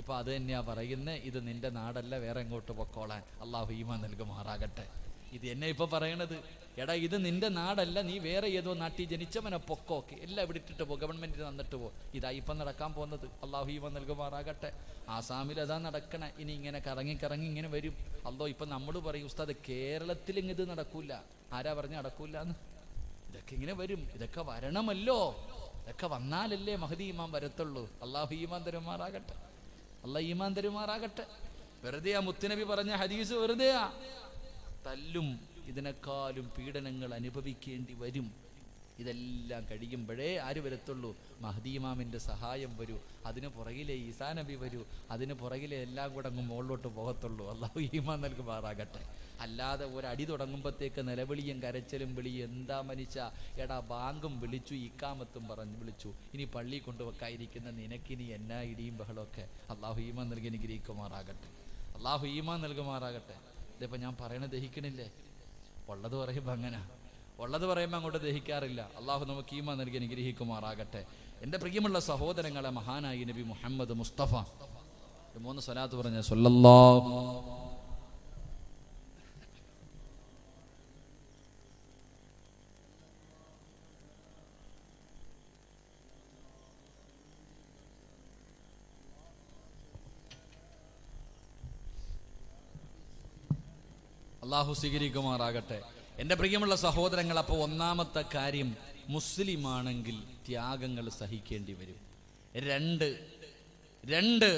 ഇപ്പൊ അത് തന്നെയാ പറയുന്നത്, ഇത് നിന്റെ നാടല്ല, വേറെ എങ്ങോട്ട് പൊക്കോളാൻ. അള്ളാഹു ഈമാൻ നൽകുമാറാകട്ടെ. ഇത് എന്നെ ഇപ്പൊ പറയണത്, എടാ ഇത് നിന്റെ നാടല്ല, നീ വേറെ ഏതോ നാട്ടിൽ ജനിച്ചവനെ പൊക്കോക്കെ, എല്ലാം ഇവിടെ ഇട്ടിട്ട് പോ, ഗവൺമെന്റിന് തന്നിട്ട് പോ. ഇതാ ഇപ്പം നടക്കാൻ പോകുന്നത്. അള്ളാഹു ഈമാൻ നൽകുമാറാകട്ടെ. ആസാമിൽ അതാ നടക്കണേ. ഇനി ഇങ്ങനെ കറങ്ങി കറങ്ങി ഇങ്ങനെ വരും. അല്ലോ ഇപ്പൊ നമ്മൾ പറയും ഉസ്താദ് കേരളത്തിൽ ഇത് നടക്കൂല. ആരാ പറഞ്ഞ് നടക്കൂല എന്ന്? ഇതൊക്കെ ഇങ്ങനെ വരും. ഇതൊക്കെ വരണമല്ലോ. ഇതൊക്കെ വന്നാലല്ലേ മഹദി ഈമാൻ വരത്തുള്ളൂ. അള്ളാഹു ഈമാൻ തരുമാറാകട്ടെ. അള്ളാഹ് ഈമാൻ തരുമാറാകട്ടെ. വെറുതെയാ മുത്തുനബി പറഞ്ഞ ഹദീസ്, വെറുതെയാ. തല്ലും ഇതിനേക്കാളും പീഡനങ്ങൾ അനുഭവിക്കേണ്ടി വരും. ഇതെല്ലാം കഴിയുമ്പോഴേ ആര് വരത്തുള്ളൂ? മഹദി ഇമാമിൻ്റെ സഹായം വരൂ. അതിന് പുറകിലെ ഈസാ നബി വരൂ. അതിന് പുറകിലെ എല്ലാം കൂടെ അങ്ങ് മുകളിലോട്ട് പോകത്തുള്ളൂ. അള്ളാഹു ഈമാൻ നൽകുമാറാകട്ടെ. അല്ലാതെ ഒരടി തുടങ്ങുമ്പോഴത്തേക്ക് നിലവിളിയും കരച്ചിലും വിളിയും. എന്താ മനുഷ്യ, എടാ ബാങ്കും വിളിച്ചു, ഇക്കാമത്തും പറഞ്ഞ് വിളിച്ചു, ഇനി പള്ളി കൊണ്ടുവെക്കാതിരിക്കുന്ന നിനക്കിനി എന്നാ ഇടിയും ബഹളമൊക്കെ. അള്ളാഹു ഈമാൻ നൽകി അനുഗ്രഹിക്കുമാറാകട്ടെ. അള്ളാഹു ഈമാൻ നൽകുമാറാകട്ടെ. ഇതിപ്പോൾ ഞാൻ പറയണത് ദഹിക്കണില്ലേ? ഉള്ളത് പറയുമ്പോൾ അങ്ങനെ, ഉള്ളത് പറയുമ്പോൾ അങ്ങോട്ട് ദഹിക്കാറില്ല. അള്ളാഹു നമുക്ക് ഈമാൻ നൽകി അനുഗ്രഹിക്കുമാറാകട്ടെ. എൻ്റെ പ്രിയമുള്ള സഹോദരങ്ങളെ, മഹാനായി നബി മുഹമ്മദ് മുസ്തഫ 3 സ്വലാത്ത് പറഞ്ഞ സ്വല്ലല്ലാഹു അള്ളാഹു സ്വീകരിക്കുമാറാകട്ടെ. എൻ്റെ പ്രിയമുള്ള സഹോദരങ്ങൾ, അപ്പോൾ ഒന്നാമത്തെ കാര്യം, മുസ്ലിമാണെങ്കിൽ ത്യാഗങ്ങൾ സഹിക്കേണ്ടി വരും. രണ്ട്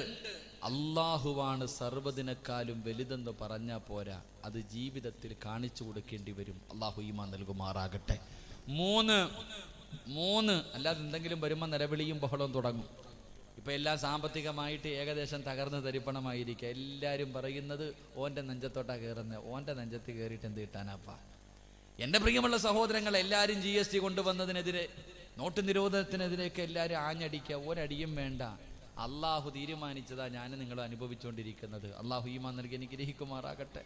അള്ളാഹുവാണ് സർവ്വതിനേക്കാളും വലുതെന്ന് പറഞ്ഞാൽ പോരാ, അത് ജീവിതത്തിൽ കാണിച്ചു കൊടുക്കേണ്ടി വരും. അള്ളാഹു ഈമാൻ നൽകുമാറാകട്ടെ. 3 അല്ലാതെ എന്തെങ്കിലും വരുമ്പോൾ നിലവിളിയും ബഹളവും തുടങ്ങും. ഇപ്പം എല്ലാം സാമ്പത്തികമായിട്ട് ഏകദേശം തകർന്ന് തരിപ്പണമായിരിക്കുക. എല്ലാവരും പറയുന്നത് ഓൻ്റെ നെഞ്ചത്തോട്ടാണ് കയറുന്നത്. ഓൻ്റെ നെഞ്ചത്ത് കയറിയിട്ട് എന്ത് കിട്ടാനാപ്പാ? എൻ്റെ പ്രിയമുള്ള സഹോദരങ്ങൾ, എല്ലാവരും GST കൊണ്ടുവന്നതിനെതിരെ, നോട്ട് നിരോധനത്തിനെതിരെയൊക്കെ എല്ലാവരും ആഞ്ഞടിക്കുക. ഒരടിയും വേണ്ട. അള്ളാഹു തീരുമാനിച്ചതാ ഞാൻ നിങ്ങൾ അനുഭവിച്ചുകൊണ്ടിരിക്കുന്നത്. അള്ളാഹു ഈമാൻ നൽകി അനുഗ്രഹിക്കുമാറാകട്ടെ.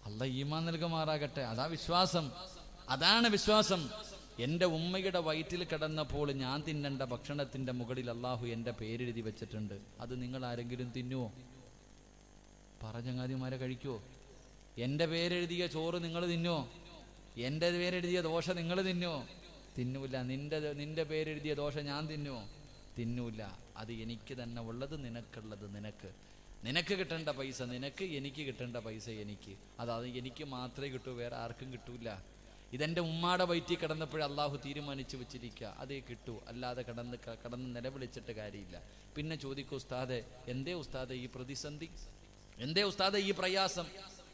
അള്ളാഹ് ഈമാൻ നൽകുമാറാകട്ടെ. അതാ വിശ്വാസം, അതാണ് വിശ്വാസം. എൻ്റെ ഉമ്മയുടെ വയറ്റിൽ കിടന്നപ്പോൾ ഞാൻ തിന്നേണ്ട ഭക്ഷണത്തിൻ്റെ മുകളിൽ അള്ളാഹു എൻ്റെ പേരെഴുതി വെച്ചിട്ടുണ്ട്. അത് നിങ്ങൾ ആരെങ്കിലും തിന്നുവോ? പറഞ്ഞങ്ങാതിമാരെ കഴിക്കുവോ? എൻ്റെ പേരെഴുതിയ ചോറ് നിങ്ങൾ തിന്നുവോ? എൻ്റെ പേരെഴുതിയ ദോശ നിങ്ങൾ തിന്നുവോ? തിന്നൂല. നിന്റെ പേരെഴുതിയ ദോശ ഞാൻ തിന്നുവോ? തിന്നൂല. അത് എനിക്ക് തന്നെ ഉള്ളത്, നിനക്കുള്ളത് നിനക്ക്. നിനക്ക് കിട്ടേണ്ട പൈസ നിനക്ക്, എനിക്ക് കിട്ടേണ്ട പൈസ എനിക്ക്. അത് എനിക്ക് മാത്രമേ കിട്ടൂ, വേറെ ആർക്കും കിട്ടൂല. ഇതെൻ്റെ ഉമ്മാടെ വയറ്റിൽ കിടന്നപ്പോഴേ അള്ളാഹു തീരുമാനിച്ചു വെച്ചിരിക്കുക, അതേ കിട്ടൂ. അല്ലാതെ കടന്ന് നിലവിളിച്ചിട്ട് കാര്യമില്ല. പിന്നെ ചോദിക്കൂ, ഉസ്താദെ എന്തേ ഉസ്താദെ ഈ പ്രതിസന്ധി, എന്തേ ഉസ്താദെ ഈ പ്രയാസം?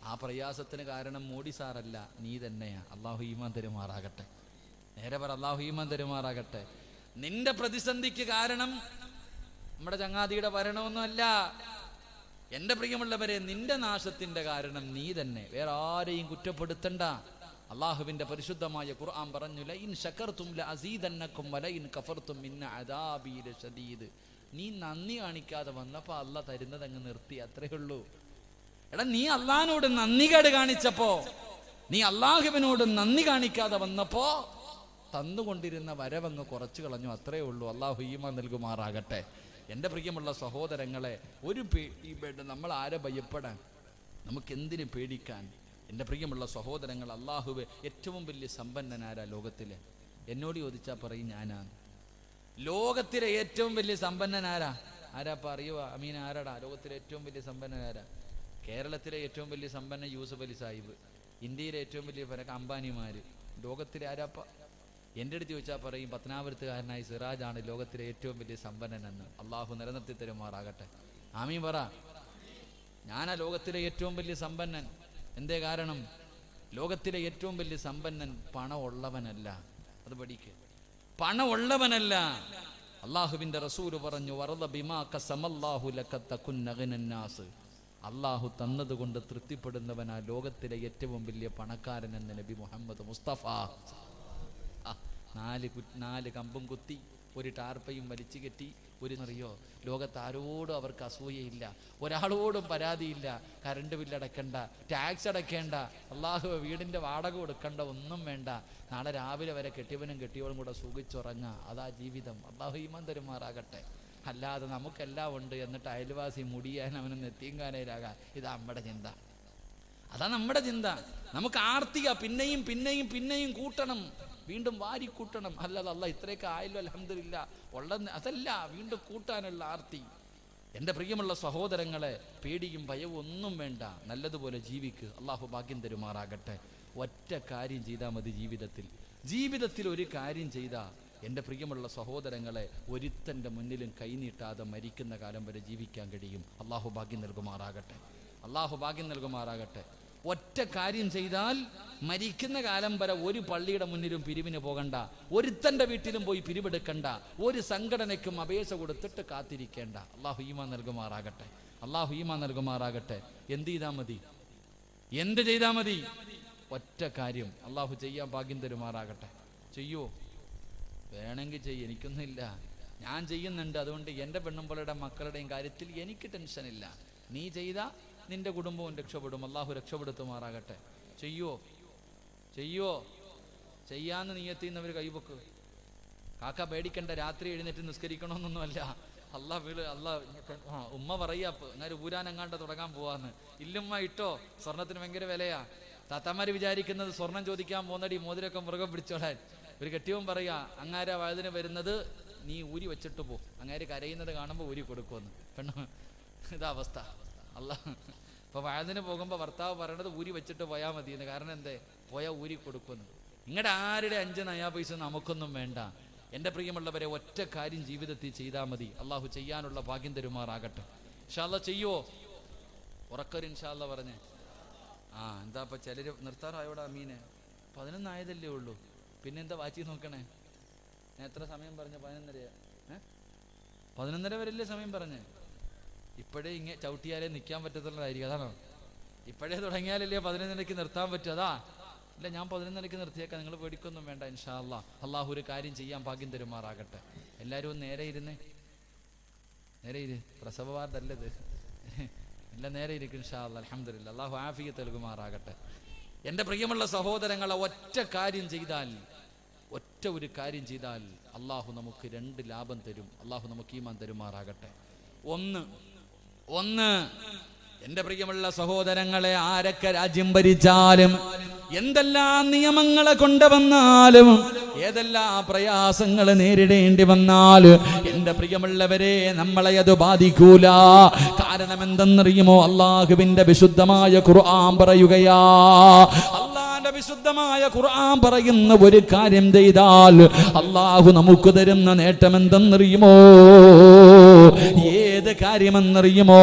ആ പ്രയാസത്തിന് കാരണം മോഡി സാറല്ല, നീ തന്നെയാ. അള്ളാഹു ഈമാൻ തരുമാറാകട്ടെ. നേരെ പറ, അള്ളാഹു ഈമാൻ തരുമാറാകട്ടെ. നിന്റെ പ്രതിസന്ധിക്ക് കാരണം നമ്മുടെ ചങ്ങാതിയുടെ ഭരണമൊന്നുമല്ല. എൻ്റെ പ്രിയമുള്ളവരെ, നിന്റെ നാശത്തിന്റെ കാരണം നീ തന്നെ. വേറെ ആരെയും കുറ്റപ്പെടുത്തണ്ട. അള്ളാഹുവിന്റെ പരിശുദ്ധമായ ഖുർആൻ പറഞ്ഞു, ലഇൻ ശകർതും ലഅസീദന്നകും വലഇൻ കഫർതും ഇന്ന അദാബി ലശദീദ്. നീ നന്ദി കാണിക്കാതെ വന്നപ്പോൾ അള്ളാഹ് തരുന്നത് അങ്ങ് നിർത്തി, അത്രേ ഉള്ളൂ. എടാ, നീ അള്ളാഹിനോട് നന്ദികേട് കാണിച്ചപ്പോ, നീ അള്ളാഹുവിനോട് നന്ദി കാണിക്കാതെ വന്നപ്പോ തന്നുകൊണ്ടിരുന്ന വരവങ്ങ് കുറച്ചു കളഞ്ഞു, അത്രേ ഉള്ളൂ. അള്ളാഹു ഈമാൻ നൽകുമാറാകട്ടെ. എൻ്റെ പ്രിയമുള്ള സഹോദരങ്ങളെ, ഒരു പേടി നമ്മൾ ആരെ ഭയപ്പെടാൻ, നമുക്ക് എന്തിനു പേടിക്കാൻ? എൻ്റെ പ്രിയമുള്ള സഹോദരങ്ങൾ, അള്ളാഹുവെ ഏറ്റവും വലിയ സമ്പന്നനാരാ ലോകത്തിലെ? എന്നോട് ചോദിച്ചാൽ പറയും ഞാനാണ്. ലോകത്തിലെ ഏറ്റവും വലിയ സമ്പന്നനാരാ? ആരാപ്പ അറിയുക? അമീൻ, ആരാടാ ലോകത്തിലെ ഏറ്റവും വലിയ സമ്പന്നനാരാ? കേരളത്തിലെ ഏറ്റവും വലിയ സമ്പന്ന യൂസഫ് അലി സാഹിബ്, ഇന്ത്യയിലെ ഏറ്റവും വലിയ അംബാനിമാർ. ലോകത്തിലെ ആരാപ്പ? എൻ്റെ അടുത്ത് ചോദിച്ചാൽ പറയും പത്തനാപുരത്തുകാരനായ സിറാജാണ് ലോകത്തിലെ ഏറ്റവും വലിയ സമ്പന്നനെന്ന്. അള്ളാഹു നിലനിർത്തി തരുമാറാകട്ടെ. ആമീൻ പറ. ഞാനാ ലോകത്തിലെ ഏറ്റവും വലിയ സമ്പന്നൻ. എന്തേ കാരണം? ലോകത്തിലെ ഏറ്റവും വലിയ സമ്പന്നൻ പണമുള്ളവനല്ല. അത് പഠിക്ക്. പണമുള്ളവനല്ല. അള്ളാഹുവിന്റെ റസൂല് പറഞ്ഞു, വറദ ബിമാ ഖസമല്ലാഹു ലക തകുൻ അഗ്നന്നാസ്. അള്ളാഹു തന്നതുകൊണ്ട് തൃപ്തിപ്പെടുന്നവനാ ലോകത്തിലെ ഏറ്റവും വലിയ പണക്കാരൻ എന്ന് നബി മുഹമ്മദ് മുസ്തഫ. 4 കമ്പും കുത്തി, ഒരു ടാർപ്പയും വലിച്ചു കെട്ടി, അറിയോ, ലോകത്ത് ആരോടും അവർക്ക് അസൂയയില്ല, ഒരാളോടും പരാതിയില്ല. കറണ്ട് ബില്ലടക്കണ്ട, ടാക്സ് അടയ്ക്കേണ്ട, അള്ളാഹു വീടിൻ്റെ വാടക കൊടുക്കണ്ട, ഒന്നും വേണ്ട. നാളെ രാവിലെ വരെ കെട്ടിയവനും കെട്ടിയവനും കൂടെ സുഖിച്ചുറങ്ങുക. അതാ ജീവിതം. അള്ളാഹു ഈമാൻ തരുമാറാകട്ടെ. അല്ലാതെ നമുക്കെല്ലാം ഉണ്ട് എന്നിട്ട് അയൽവാസി മുടിയാൻ അവന് നെത്തിയങ്കാനയിലാകാൻ. ഇതാ നമ്മുടെ ചിന്ത, അതാ നമ്മുടെ ചിന്ത. നമുക്ക് ആർത്തിക, പിന്നെയും പിന്നെയും പിന്നെയും കൂട്ടണം, വീണ്ടും വാരി കൂട്ടണം. അല്ലാതെ അല്ല ഇത്രയൊക്കെ ആയല്ലോ അൽഹംദുലില്ലാ ഉള്ളത്, അതല്ല, വീണ്ടും കൂട്ടാനുള്ള ആർത്തി. എൻ്റെ പ്രിയമുള്ള സഹോദരങ്ങളെ, പേടിയും ഭയവും ഒന്നും വേണ്ട, നല്ലതുപോലെ ജീവിക്ക്. അള്ളാഹു ഭാഗ്യം തരുമാറാകട്ടെ. ഒറ്റ കാര്യം ചെയ്താൽ മതി ജീവിതത്തിൽ ഒരു കാര്യം ചെയ്താൽ എൻ്റെ പ്രിയമുള്ള സഹോദരങ്ങളെ, ഒരുത്തൻ്റെ മുന്നിലും കൈനീട്ടാതെ മരിക്കുന്ന കാലം വരെ ജീവിക്കാൻ കഴിയും. അള്ളാഹു ഭാഗ്യം നൽകുമാറാകട്ടെ. ഒറ്റ കാര്യം ചെയ്താൽ മരിക്കുന്ന കാലം വരെ ഒരു പള്ളിയുടെ മുന്നിലും പിരിവിന് പോകണ്ട, ഒരുത്തൻ്റെ വീട്ടിലും പോയി പിരിവെടുക്കണ്ട, ഒരു സംഘടനയ്ക്കും അപേക്ഷ കൊടുത്തിട്ട് കാത്തിരിക്കേണ്ട. അള്ളാഹു ഈമാൻ നൽകുമാറാകട്ടെ. എന്ത് ചെയ്താൽ മതി? ഒറ്റ കാര്യം. അള്ളാഹു ചെയ്യാൻ ഭാഗ്യം തരുമാറാകട്ടെ. ചെയ്യോ? വേണമെങ്കിൽ ചെയ്യും, എനിക്കൊന്നുമില്ല, ഞാൻ ചെയ്യുന്നുണ്ട്. അതുകൊണ്ട് എൻ്റെ പെണ്ണുമ്പളുടെ മക്കളുടെയും കാര്യത്തിൽ എനിക്ക് ടെൻഷനില്ല. നീ ചെയ്താൽ നിന്റെ കുടുംബവും രക്ഷപ്പെടും. അള്ളാഹു രക്ഷപ്പെടുത്തുമാറാകട്ടെ. ചെയ്യോ? ചെയ്യാന്ന് നീയത്തിന്നവർ കൈവക്ക്. കാക്ക പേടിക്കണ്ട, രാത്രി എഴുന്നേറ്റ് നിസ്കരിക്കണമെന്നൊന്നുമല്ല. ഉമ്മ പറയാ അങ്ങനെ ഊരാനെങ്ങാണ്ട് തുടങ്ങാൻ പോവാന്ന്. ഇല്ലുമ്മ ഇട്ടോ, സ്വർണത്തിന് ഭയങ്കര വിലയാ. താത്താമാര് വിചാരിക്കുന്നത് സ്വർണം ചോദിക്കാൻ പോകുന്നടി മോതിരൊക്കെ മുറുകെ പിടിച്ചോളാൻ. ഒരു കെട്ടിയവൻ പറയാ, അങ്ങാര വഴുതിന് വരുന്നത് നീ ഊരി വെച്ചിട്ട് പോ, അങ്ങാര് കരയുന്നത് കാണുമ്പോൾ ഊരി കൊടുക്കുമെന്ന്. പെണ്ണ് ഇതാ അവസ്ഥ. ഇപ്പൊ വഴുതിന് പോകുമ്പോൾ ഭർത്താവ് പറയണത് ഊരി വെച്ചിട്ട് പോയാൽ മതിയെന്ന്. കാരണം എന്തേ? പോയാൽ ഊരി കൊടുക്കുമെന്ന്. നിങ്ങളുടെ ആരുടെ 5 നയാ പൈസ നമുക്കൊന്നും വേണ്ട. എൻ്റെ പ്രിയമുള്ളവരെ, ഒറ്റ കാര്യം ജീവിതത്തിൽ ചെയ്താൽ മതി. അള്ളാഹു ചെയ്യാനുള്ള ഭാഗ്യം തരുമാറാകട്ടെ. ഇൻഷാ അല്ലാഹ് ചെയ്യോ? ഉറക്കൊരു ഇൻഷാ അല്ലാഹ് പറഞ്ഞേ. എന്താ ഇപ്പം ചിലർ നിർത്താറായോടാ മീനെ? 11 ആയതല്ലേ ഉള്ളൂ, പിന്നെന്താ വാച്ചി നോക്കണേ? ഞാൻ എത്ര സമയം പറഞ്ഞു? 11:30 വരെയല്ലേ സമയം പറഞ്ഞേ? ഇപ്പോഴേ ഇങ്ങനെ ചവിട്ടിയാലേ നിൽക്കാൻ പറ്റത്തുള്ളതായിരിക്കും, അതാണോ? ഇപ്പോഴേ തുടങ്ങിയാലല്ലേ 11:30 നിർത്താൻ പറ്റും. അതാ ഇല്ല, ഞാൻ 11:30 നിർത്തിയേക്കാം, നിങ്ങൾ പേടിക്കൊന്നും വേണ്ട. ഇൻഷാ അല്ലാഹ് അള്ളാഹു ഒരു കാര്യം ചെയ്യാൻ ഭാഗ്യം തരുമാറാകട്ടെ. എല്ലാവരും ഒന്ന് നേരെ ഇരു. പ്രസവ വാർഡല്ലത്, എല്ലാം നേരെ ഇരിക്കും ഇൻഷാ അല്ലാഹ്. അൽഹംദുലില്ലാഹ്, അള്ളാഹു ആഫിയത്ത് നൽകുമാറാകട്ടെ. എൻ്റെ പ്രിയമുള്ള സഹോദരങ്ങളെ, ഒറ്റ ഒരു കാര്യം ചെയ്താൽ അള്ളാഹു നമുക്ക് 2 ലാഭം തരും. അള്ളാഹു നമുക്ക് ഈമാൻ തരുമാറാകട്ടെ. ഒന്ന് എൻ്റെ പ്രിയമുള്ള സഹോദരങ്ങളെ, ആരൊക്കെ രാജ്യം ഭരിച്ചാലും, എന്തെല്ലാം നിയമങ്ങളെ കൊണ്ടുവന്നാലും, ഏതെല്ലാം പ്രയാസങ്ങൾ നേരിടേണ്ടി വന്നാൽ, എൻ്റെ പ്രിയമുള്ളവരെ, നമ്മളെ അത് ബാധിക്കൂല. കാരണം എന്തെന്നറിയുമോ? അള്ളാഹുവിൻ്റെ വിശുദ്ധമായ ഖുർആൻ പറയുകയാ. അള്ളാന്റെ വിശുദ്ധമായ ഖുർആൻ പറയുന്ന ഒരു കാര്യം ചെയ്താൽ അള്ളാഹു നമുക്ക് തരുന്ന നേട്ടം എന്തെന്നറിയുമോ? ഏത് കാര്യമെന്നറിയുമോ?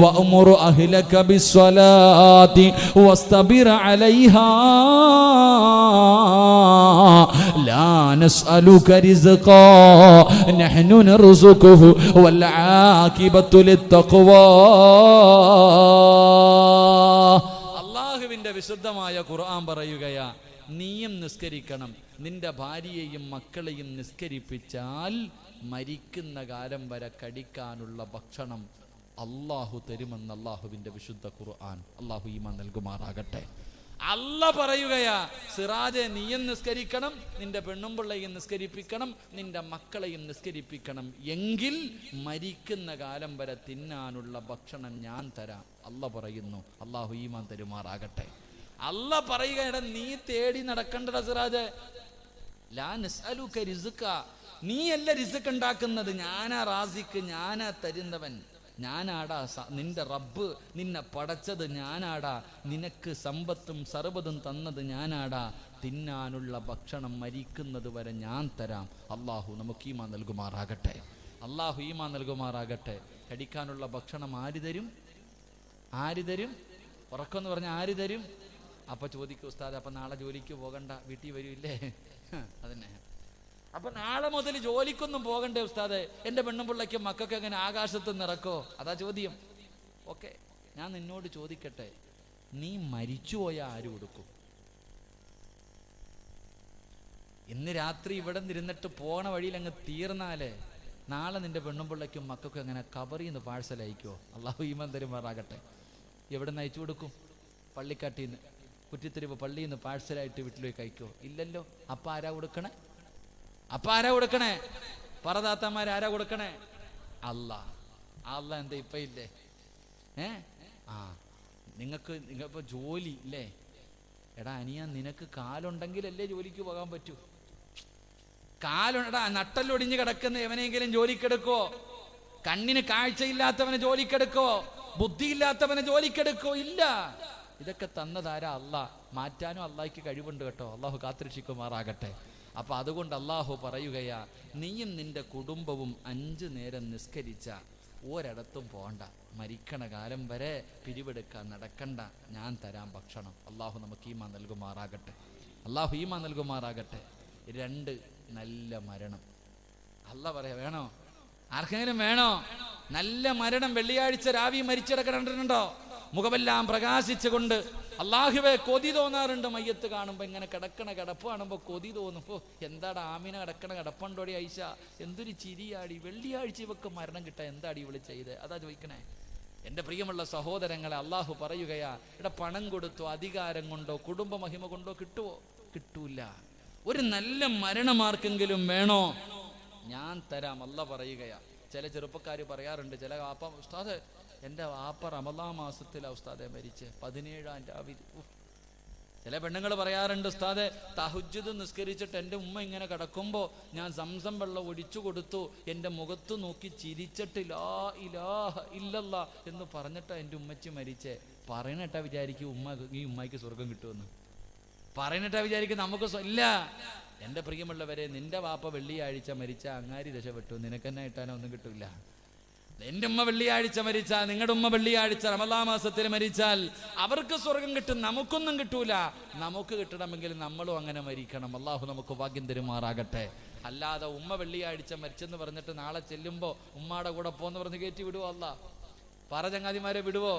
വഅ്മുറു അഹ്ലക ബിസ്സലാത്തി വസ്തബിർ അലൈഹാ ലാ നസ്അലുക റിസ്ഖാ നഹ്നു നർസുഖുഹു വൽ ആഖിബത്തു ലിത്തഖ്വാ. അല്ലാഹുവിന്റെ വിശുദ്ധമായ ഖുർആൻ പറയുകയാ, നീയും നിസ്കരിക്കണം, നിന്റെ ഭാര്യയെയും മക്കളെയും നിസ്കരിപ്പിച്ചാൽ മരിക്കുന്ന കാലം വരെ കടിക്കാനുള്ള ഭക്ഷണം അള്ളാഹു തരുമെന്ന് അള്ളാഹുവിന്റെ വിശുദ്ധ ഖുർആൻ. അള്ളാഹു ഈമാൻ നൽകുമാറാകട്ടെ. അല്ലാഹ് പറയുകയാ, സിറാജെ, നീയും നിസ്കരിക്കണം, നിന്റെ പെണ്ണും പിള്ളയും നിസ്കരിപ്പിക്കണം, നിന്റെ മക്കളെയും നിസ്കരിപ്പിക്കണം, എങ്കിൽ മരിക്കുന്ന കാലം വരെ തിന്നാനുള്ള ഭക്ഷണം ഞാൻ തരാം. അല്ലാഹ് പറയുന്നു. അള്ളാഹു ഈമാൻ തരുമാറാകട്ടെ. അല്ലാഹ് പറയുകയാണ്, നീ തേടി നടക്കണ്ടട സിറാജെ. ലാ നസ്അലുക റിസ്ഖ, നീയല്ല റിസ്ഖ് ഉണ്ടാക്കുന്നത്, ഞാനാ റാസിഖ്, ഞാനാ തരുന്നവൻ, ഞാനാടാ നിന്റെ റബ്ബ്. നിന്നെ പടച്ചത് ഞാനാടാ, നിനക്ക് സമ്പത്തും സർവ്വതും തന്നത് ഞാനാടാ, തിന്നാനുള്ള ഭക്ഷണം മരിക്കുന്നത് വരെ ഞാൻ തരാം. അള്ളാഹു നമുക്ക് ഈമാൻ നൽകുമാറാകട്ടെ. അള്ളാഹു ഈമാൻ നൽകുമാറാകട്ടെ. കടിക്കാനുള്ള ഭക്ഷണം ആര് തരും? ഉറക്കെന്ന് പറഞ്ഞാൽ ആര് തരും? അപ്പൊ ചോദിക്കും, ഉസ്താദ് അപ്പൊ നാളെ ജോലിക്ക് പോകണ്ട, വീട്ടിൽ വരൂല്ലേ? അതന്നെ. അപ്പൊ നാളെ മുതൽ ജോലിക്കൊന്നും പോകണ്ടേ ഉസ്താദെ? എൻ്റെ പെണ്ണും പിള്ളയ്ക്കും മക്കൾക്ക് എങ്ങനെ ആകാശത്ത് നിറക്കോ? അതാ ചോദ്യം. ഓക്കെ, ഞാൻ നിന്നോട് ചോദിക്കട്ടെ, നീ മരിച്ചുപോയാൽ ആര് കൊടുക്കും? ഇന്ന് രാത്രി ഇവിടെ നിന്നിട്ട് പോണ വഴിയിൽ അങ്ങ് തീർന്നാലേ നാളെ നിന്റെ പെണ്ണും പിള്ളയ്ക്കും മക്കൾക്കും എങ്ങനെ കബറിൽ നിന്ന് പാഴ്സൽ അയക്കുമോ? അള്ളാഹു ഈമാൻ തരുമാറാകട്ടെ. എവിടെ നിന്ന് അയച്ചു കൊടുക്കും? പള്ളിക്കാട്ടിൽ നിന്ന്, കുറ്റിത്തെരുവ് പള്ളിയിൽ നിന്ന് പാഴ്സലായിട്ട് വീട്ടിലേക്ക് അയക്കുമോ? ഇല്ലല്ലോ. അപ്പം ആരാ കൊടുക്കണേ? പറതാത്തമാർ ആരാ കൊടുക്കണേ? അല്ലാ എന്താ ഇപ്പൊ ഇല്ലേ? നിങ്ങൾക്കിപ്പോ ജോലി ഇല്ലേ? എടാ അനിയാ, നിനക്ക് കാലുണ്ടെങ്കിലല്ലേ ജോലിക്ക് പോകാൻ പറ്റൂ. കാലുണ്ടാ നട്ടല്ലൊടിഞ്ഞ് കിടക്കുന്ന എവനെങ്കിലും ജോലിക്കെടുക്കോ? കണ്ണിന് കാഴ്ചയില്ലാത്തവനെ ജോലിക്കെടുക്കോ? ബുദ്ധിയില്ലാത്തവനെ ജോലിക്കെടുക്കോ? ഇല്ല. ഇതൊക്കെ തന്നതാരാ? അല്ലാ. മാറ്റാനും അള്ളാഹ്ക്ക് കഴിവുണ്ട് കേട്ടോ. അള്ളാഹു കാത്തുരക്ഷിക്കുമാറാകട്ടെ. അപ്പൊ അതുകൊണ്ട് അള്ളാഹു പറയുകയാ, നീയും നിന്റെ കുടുംബവും 5 നേരം നിസ്കരിച്ച ഒരിടത്തും പോണ്ട, മരിക്കണ കാലം വരെ പിരിവെടുക്കാൻ നടക്കണ്ട, ഞാൻ തരാം ഭക്ഷണം. അള്ളാഹു നമുക്ക് ഈമാൻ നൽകുമാറാകട്ടെ. അള്ളാഹു ഈമാൻ നൽകുമാറാകട്ടെ. 2, നല്ല മരണം. അല്ലാഹ് പറയാ, വേണോ? ആർക്കെങ്കിലും വേണോ നല്ല മരണം? വെള്ളിയാഴ്ച രാവി മരിച്ചിടക്കിടണ്ടിട്ടുണ്ടോ? മുഖമെല്ലാം പ്രകാശിച്ചുകൊണ്ട് അള്ളാഹുവേ കൊതി തോന്നാറുണ്ട്. മയ്യത്ത് കാണുമ്പോ ഇങ്ങനെ കിടക്കണ കിടപ്പ് കാണുമ്പോ കൊതി തോന്നും. എന്താടാ ആമിന കിടക്കണ കിടപ്പുണ്ടോടി ഐഷ, എന്തൊരു ചിരിയാടി, വെള്ളിയാഴ്ച ഇവക്ക് മരണം കിട്ടാ, എന്താടി ഇവള് ചെയ്ത്? അതാ ചോദിക്കണേ. എൻ്റെ പ്രിയമുള്ള സഹോദരങ്ങളെ, അള്ളാഹു പറയുകയാ, ഇവിടെ പണം കൊടുത്തോ, അധികാരം കൊണ്ടോ, കുടുംബ മഹിമ കൊണ്ടോ കിട്ടുവോ? കിട്ടൂല. ഒരു നല്ല മരണമാർക്കെങ്കിലും വേണോ? ഞാൻ തരാം. അല്ലാഹ് പറയുകയാ. ചില ചെറുപ്പക്കാർ പറയാറുണ്ട്, ചില വാപ്പ, ഉസ്താദ് എൻ്റെ വാപ്പ റമളാൻ മാസത്തിലാണ് ഉസ്താദെ മരിച്ച്, 17-ാം രാവിലെ. ചില പെണ്ണുങ്ങൾ പറയാറുണ്ട്, ഉസ്താദെ തഹജ്ജുദ് നിസ്കരിച്ചിട്ട് എൻ്റെ ഉമ്മ ഇങ്ങനെ കിടക്കുമ്പോൾ ഞാൻ സംസം വെള്ളം ഒഴിച്ചു കൊടുത്തു, എൻ്റെ മുഖത്ത് നോക്കി ചിരിച്ചിട്ട് ലാ ഇലാഹ ഇല്ലല്ലാ എന്ന് പറഞ്ഞിട്ടാ എൻ്റെ ഉമ്മച്ചി മരിച്ചേ. പറയണട്ടാ വിചാരിക്കും ഈ ഉമ്മയ്ക്ക് സ്വർഗം കിട്ടുമെന്ന്. പറയണട്ടാ വിചാരിക്കും നമുക്ക് ഇല്ല. എൻ്റെ പ്രിയമുള്ളവരെ, നിന്റെ വാപ്പ വെള്ളിയാഴ്ച മരിച്ച അങ്ങാരി രക്ഷപ്പെട്ടു, നിനക്കെന്നെ കിട്ടാനോ ഒന്നും കിട്ടൂല. എൻ്റെ ഉമ്മ വെള്ളിയാഴ്ച മരിച്ചാൽ, നിങ്ങളുടെ ഉമ്മ വെള്ളിയാഴ്ച റമളാൻ മാസത്തിൽ മരിച്ചാൽ അവർക്ക് സ്വർഗം കിട്ടും, നമുക്കൊന്നും കിട്ടൂല. നമുക്ക് കിട്ടണമെങ്കിൽ നമ്മളും അങ്ങനെ മരിക്കണം. അള്ളാഹു നമുക്ക് ഭാഗ്യം തരുമാറാകട്ടെ. അല്ലാതെ ഉമ്മ വെള്ളിയാഴ്ച മരിച്ചെന്ന് പറഞ്ഞിട്ട് നാളെ ചെല്ലുമ്പോൾ ഉമ്മാടെ കൂടെ പോന്ന് പറഞ്ഞ് കയറ്റി വിടുവോ? അല്ലാ പറ ചങ്ങാതിമാരെ, വിടുവോ?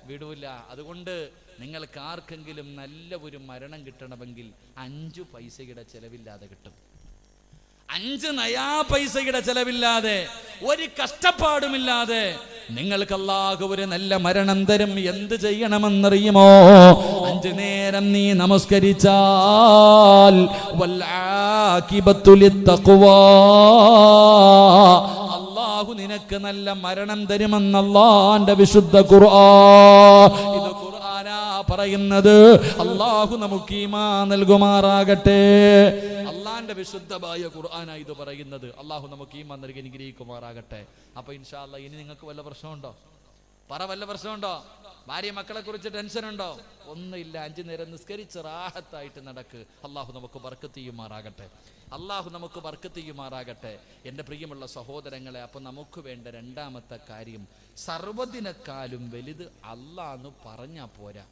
വിടൂല. അതുകൊണ്ട് നിങ്ങൾക്ക് ആർക്കെങ്കിലും നല്ല ഒരു മരണം കിട്ടണമെങ്കിൽ 5 പൈസയുടെ ചെലവില്ലാതെ കിട്ടും. 5 നയാ പൈസയുടെ ചെലവില്ലാതെ, ഒരു കഷ്ടപ്പാടുമില്ലാതെ നിങ്ങൾക്ക് അല്ലാഹു ഒരു നല്ല മരണം തരും. എന്ത് ചെയ്യണമെന്നറിയുമോ? 5 നേരം നീ നമസ്കരിച്ചാൽ വൽആഖിബത്തു ലിത്തഖ്വാ, അല്ലാഹു നിനക്ക് നല്ല മരണം തരുമെന്ന് അല്ലാഹുവിന്റെ വിശുദ്ധ ഖുർആൻ. ഇത് ഖുർആനാ പറയുന്നത്. അല്ലാഹു നമുക്ക് ഈമാൻ നൽകുമാറാകട്ടെ. അള്ളാന്റെ വിശുദ്ധമായ ഖുർആനാ ഇത് പറയുന്നത്. അള്ളാഹു നമുക്ക് ഈമാൻ നൽകി അനുഗ്രഹിക്കുമാറാകട്ടെ. അപ്പൊ ഇൻഷാ അല്ലാഹ്, ഇനി നിങ്ങൾക്ക് വല്ല പ്രശ്നമുണ്ടോ? പറ, വല്ല പ്രശ്നമുണ്ടോ? ഭാര്യ മക്കളെ കുറിച്ച് ടെൻഷൻ ഉണ്ടോ? ഒന്നുമില്ല. 5 നേരം നിസ്കരിച്ച് റാഹത്തായിട്ട് നടക്ക്. അള്ളാഹു നമുക്ക് ബർക്കത്ത് ചെയ്യുമാറാകട്ടെ. അള്ളാഹു നമുക്ക് ബർക്കത്ത് ചെയ്യുമാറാകട്ടെ. എൻ്റെ പ്രിയമുള്ള സഹോദരങ്ങളെ, അപ്പൊ നമുക്ക് വേണ്ട 2ാമത്തെ കാര്യം, സർവ്വതിനേക്കാളും വലുത് അല്ലാഹ് പറഞ്ഞാ പോരാ,